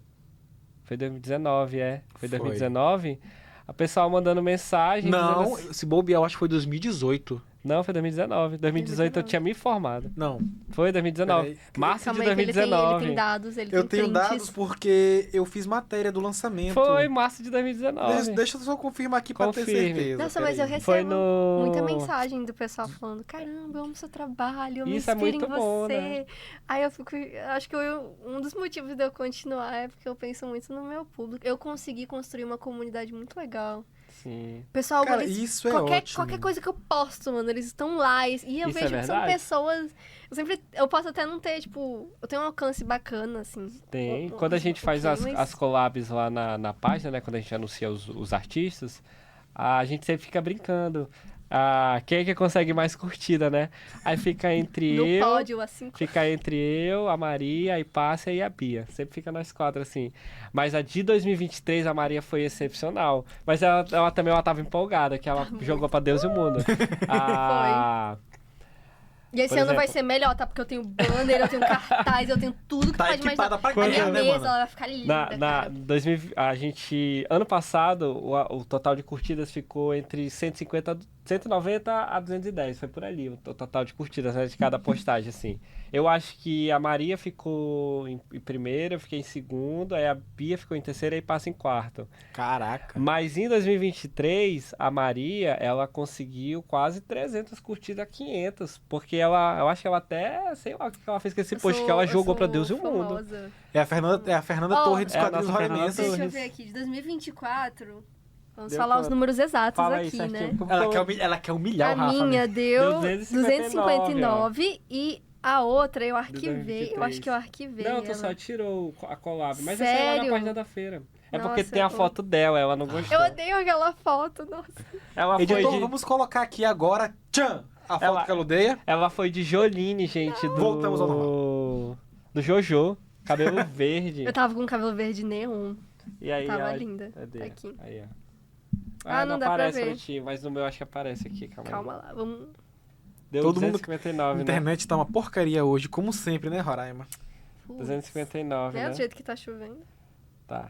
Foi 2019, Foi 2019. A pessoa mandando mensagem... Não, dizendo assim, se bobear, eu acho que foi 2018. não, foi 2019. 2018 eu tinha me formado. Não. Foi 2019. Peraí. Março Calma de aí, que ele tem 2019. dados, ele Eu tem tenho prints. dados porque eu fiz matéria do lançamento. Foi março de 2019. Deixa eu só confirmar aqui pra ter Confirme. certeza. Nossa, mas eu peraí. Foi recebo no... muita mensagem do pessoal falando, caramba, eu amo seu trabalho, eu me Isso é inspiro muito em bom, você. né? Aí eu fico, acho que um dos motivos de eu continuar é porque eu penso muito no meu público. Eu consegui construir uma comunidade muito legal. Sim. O pessoal, Cara, eles, isso é qualquer ótimo. coisa que eu posto, mano, eles estão lá. E eu Isso é vejo que são verdade? pessoas... Eu posso até não ter, tipo... Eu tenho um alcance bacana, assim. Tem. Quando a gente faz as collabs lá na página, né? Quando a gente anuncia os artistas, a gente sempre fica brincando. Quem é que consegue mais curtida, né? Aí fica entre No eu... pódio, assim. Fica entre eu, a Maria, a Hipácia e a Bia. Sempre fica nós quatro, assim. Mas a de 2023, a Maria foi excepcional. Mas ela também tava empolgada, que ela jogou pra Deus e o mundo. E esse Por ano vai exemplo- ser melhor, tá? Porque eu tenho banner, eu tenho cartaz, eu tenho tudo que Tá tu pode imaginar. equipada pra A minha ganhar, né, mesa, mano? ela vai ficar linda, cara. A gente... Ano passado, o total de curtidas ficou entre 190 a 210. Foi por ali o total de curtidas, né, de cada postagem, assim. Eu acho que a Maria ficou em primeiro, eu fiquei em segundo, aí a Bia ficou em terceiro e passa em quarto. Caraca. Mas em 2023, a Maria, ela conseguiu quase 300 curtidas a 500. Porque eu acho que ela até, sei lá o que ela fez com esse post, que ela jogou pra Deus e o mundo. famosa. É a Fernanda Ó, Torre dos é a quadrinhos nossa Fernanda roraimenses. Torre. Deixa eu ver aqui, de 2024... Vamos Deu falar os quanto? números exatos Fala aí aqui, certinho, né? por favor. Ela quer humilhar A o Rafa. minha né? deu 259, 259 e A outra eu arquivei, eu acho que eu arquivei Não, tu ela. só tirou a collab, mas essa é lá na Sério? página da feira. É porque Nossa, tem a foto dela, ela não gostou. Eu odeio aquela foto, nossa. Ela foi Editor, de... vamos colocar aqui agora, tchan, a foto Ela- que ela odeia. Ela foi de Jolene, gente, do... Voltamos ao normal. Do Jojo, cabelo verde. Eu tava com cabelo verde neon. E aí Tava ela... linda. Cadê? Tá aqui. Aí, ó. Ah, não dá pra aparece ver. ti, mas no meu acho que aparece aqui, calma aí. Calma lá, vamos... Deu Todo mundo- 259, A né? internet tá uma porcaria hoje, como sempre, né, Roraima? 259, Né? né? Do jeito que tá chovendo. Tá.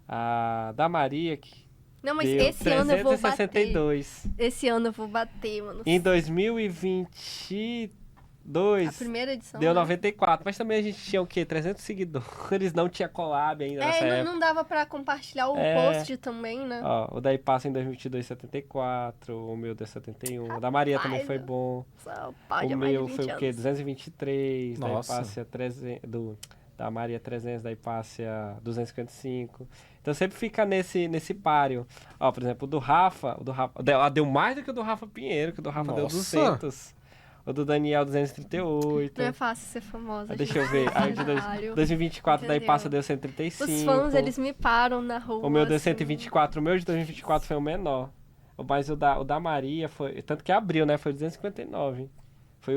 A da Maria, que Não, mas deu esse ano eu vou bater. 362. Esse ano eu vou bater, mano. Em 2022, A primeira edição. deu né? 94. Mas também a gente tinha o quê? 300 seguidores, não tinha collab ainda nessa época. Não dava pra compartilhar o É. post também, né? Ó, o daí passa em 2022, 74. O meu deu 71. O da Maria também foi bom. Só pau de O mais de meu 20 foi o quê? anos. 223. Daí Nossa. passa 300. Da Maria 300, daí passa 255. Então sempre fica nesse páreo. Ó, por exemplo, o do Rafa deu mais do que o do Rafa Pinheiro, que o do Rafa deu Nossa. 200. O do Daniel 238. Não é fácil ser famosa. Deixa gente. eu ver. Aí de Cenário. 2024 daí Entendeu? passa deu 135. Os fãs, eles me param na rua. O meu deu assim. 124. O meu de 2024 foi o menor. Mas o da Maria foi... Tanto que abriu, né? Foi 259. Foi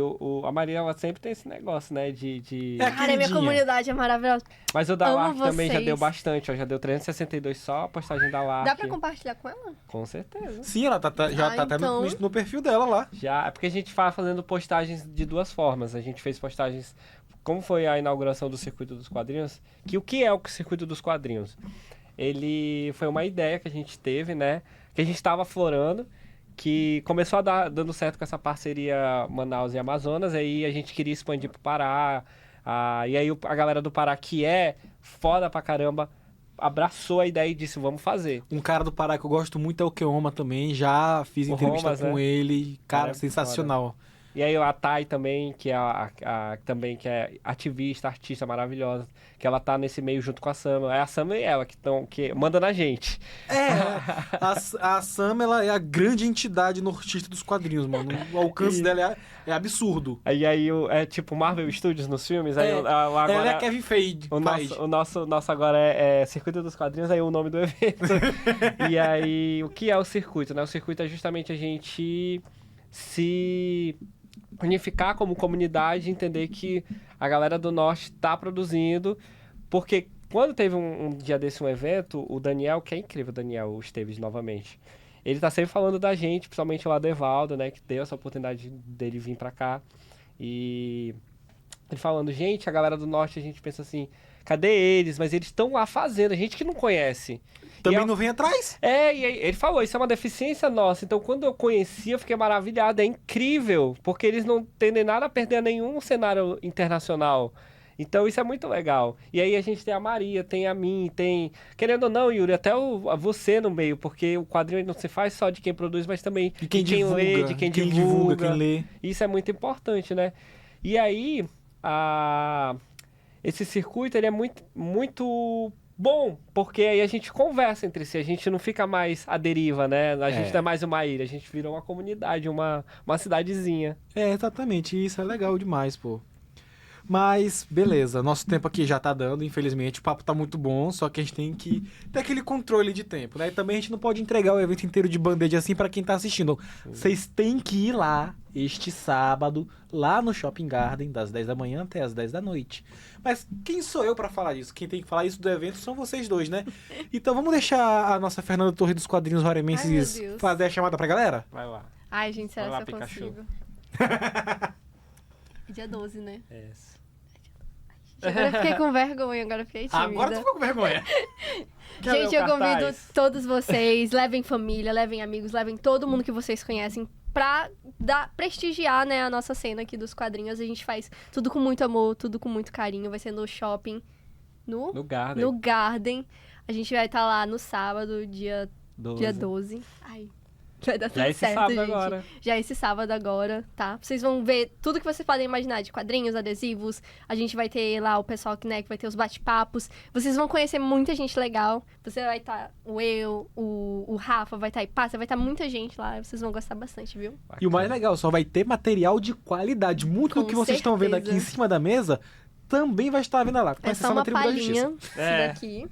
a Maria, ela sempre tem esse negócio, né? De... É. Cara, a minha queridinha. comunidade é maravilhosa. Mas o da Amo Lark também já vocês. deu bastante, ó. Já deu 362 só a postagem da Lark. Dá pra compartilhar com ela? Com certeza. Sim, ela já Ah, tá até então. no perfil dela lá. Já, é porque a gente faz fazendo postagens de duas formas. A gente fez postagens... Como foi a inauguração do Circuito dos Quadrinhos? Que o que é o Circuito dos Quadrinhos? Ele foi uma ideia que a gente teve, né? Que a gente estava aflorando, que começou dando certo com essa parceria Manaus e Amazonas, aí a gente queria expandir pro Pará, e aí a galera do Pará, que é foda pra caramba, abraçou a ideia e disse, vamos fazer. Um cara do Pará que eu gosto muito é o Keoma também, já fiz O entrevista Romas, com né? ele, Cara, cara, é sensacional. E aí a Thay também, que é também que é ativista, artista maravilhosa, que ela tá nesse meio junto com a Sam. É a Sam e ela que manda na gente. A Sam, ela é a grande entidade nortista dos quadrinhos, mano. O alcance dela é absurdo. Aí é tipo Marvel Studios nos filmes, aí agora... Ela é a Kevin Feige. O nosso agora é Circuito dos Quadrinhos, aí o nome do evento. E aí, o que é o circuito, né? O circuito é justamente a gente se unificar como comunidade, entender que a galera do Norte tá produzindo, porque quando teve um dia desse um evento, o Daniel, que é incrível, o Daniel Esteves novamente, ele tá sempre falando da gente, principalmente lá do Evaldo, né, que deu essa oportunidade dele vir pra cá, e ele falando, gente, a galera do Norte, a gente pensa assim, cadê eles? Mas eles estão lá fazendo, a gente que não conhece. Também E não vem atrás? e aí ele falou, isso é uma deficiência nossa. Então, quando eu conheci, eu fiquei maravilhado. É incrível, porque eles não tendem nada a perder nenhum cenário internacional. Então, isso é muito legal. E aí, a gente tem a Maria, tem a mim, tem... Querendo ou não, Yuri, até você no meio, porque o quadrinho não se faz só de quem produz, mas também De quem de quem divulga, lê, de quem divulga. quem lê. Isso é muito importante, né? E aí, esse circuito, ele é muito bom, porque aí a gente conversa entre si, a gente não fica mais à deriva, né? A gente não é mais uma ilha, a gente virou uma comunidade, uma cidadezinha. É, exatamente. Isso é legal demais, pô. Mas, beleza. Nosso tempo aqui já tá dando, infelizmente. O papo tá muito bom, só que a gente tem que ter aquele controle de tempo, né? E também a gente não pode entregar o evento inteiro de bandeja assim pra quem tá assistindo. Vocês têm que ir lá, este sábado, lá no Shopping Garden, das 10 da manhã até as 10 da noite. Mas quem sou eu pra falar isso? Quem tem que falar isso do evento são vocês dois, né? Então vamos deixar a nossa Fernanda Torre dos Quadrinhos Roraimenses Ai, meu Deus. fazer a chamada pra galera? Vai lá. Ai, gente, será Vai lá, que eu Pikachu. consigo? Dia 12, né? Essa. Agora eu fiquei com vergonha, agora eu fiquei tímida. Agora tu ficou com vergonha. Gente, eu convido cartaz? todos vocês, levem família, levem amigos, levem todo mundo que vocês conhecem pra prestigiar, né, a nossa cena aqui dos quadrinhos. A gente faz tudo com muito amor, tudo com muito carinho. Vai ser no shopping, No Garden. no Garden. A gente vai estar lá no sábado, dia 12. Ai, Vai dar tudo Já esse certo, sábado gente. agora. Já esse sábado agora, tá? Vocês vão ver tudo que vocês podem imaginar de quadrinhos, adesivos. A gente vai ter lá o pessoal que, né, que vai ter os bate-papos. Vocês vão conhecer muita gente legal. Você vai estar, o Rafa vai estar aí, Passa, vai estar muita gente lá. Vocês vão gostar bastante, viu? E o mais legal, só vai ter material de qualidade. Muito do Com que vocês estão vendo aqui em certeza. cima da mesa também vai estar vendo lá. Com É exceção só da uma Tribo da Justiça. palhinha isso daqui.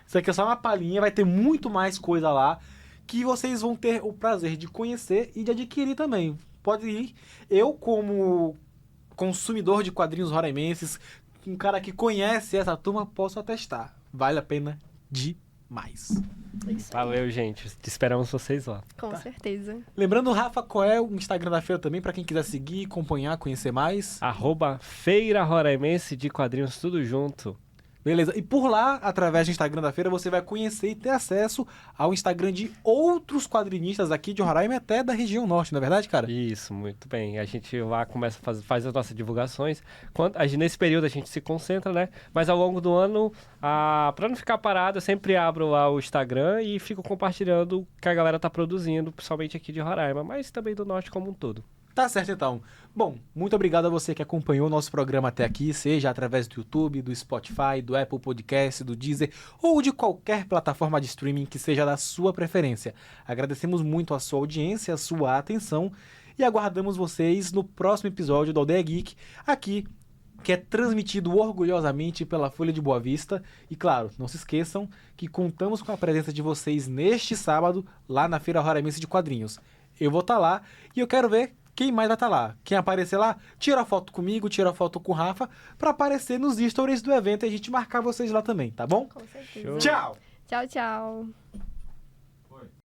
Isso aqui é só uma palhinha, vai ter muito mais coisa lá que vocês vão ter o prazer de conhecer e de adquirir também. Pode ir. Eu, como consumidor de quadrinhos roraimenses, um cara que conhece essa turma, posso atestar. Vale a pena demais. Isso aí, Valeu, gente. Esperamos vocês lá. com certeza. Lembrando, Rafa, qual é o Instagram da feira também, pra quem quiser seguir, acompanhar, conhecer mais? @Feira Roraimense de Quadrinhos, tudo junto. Beleza. E por lá, através do Instagram da feira, você vai conhecer e ter acesso ao Instagram de outros quadrinistas aqui de Roraima e até da região norte, não é verdade, cara? Isso, muito bem. A gente lá começa a faz as nossas divulgações. Nesse período a gente se concentra, né? Mas ao longo do ano, para não ficar parado, eu sempre abro lá o Instagram e fico compartilhando o que a galera tá produzindo, principalmente aqui de Roraima, mas também do norte como um todo. Tá certo, então. Bom, muito obrigado a você que acompanhou o nosso programa até aqui, seja através do YouTube, do Spotify, do Apple Podcast, do Deezer ou de qualquer plataforma de streaming que seja da sua preferência. Agradecemos muito a sua audiência, a sua atenção e aguardamos vocês no próximo episódio do Aldeia Geek, aqui, que é transmitido orgulhosamente pela Folha de Boa Vista. E claro, não se esqueçam que contamos com a presença de vocês neste sábado, lá na Feira Roraimense de Quadrinhos. Eu vou estar lá e eu quero ver quem mais vai estar lá. Quem aparecer lá, tira a foto comigo, tira a foto com o Rafa, pra aparecer nos stories do evento e a gente marcar vocês lá também, tá bom? Com certeza. Show. Tchau! Tchau, tchau.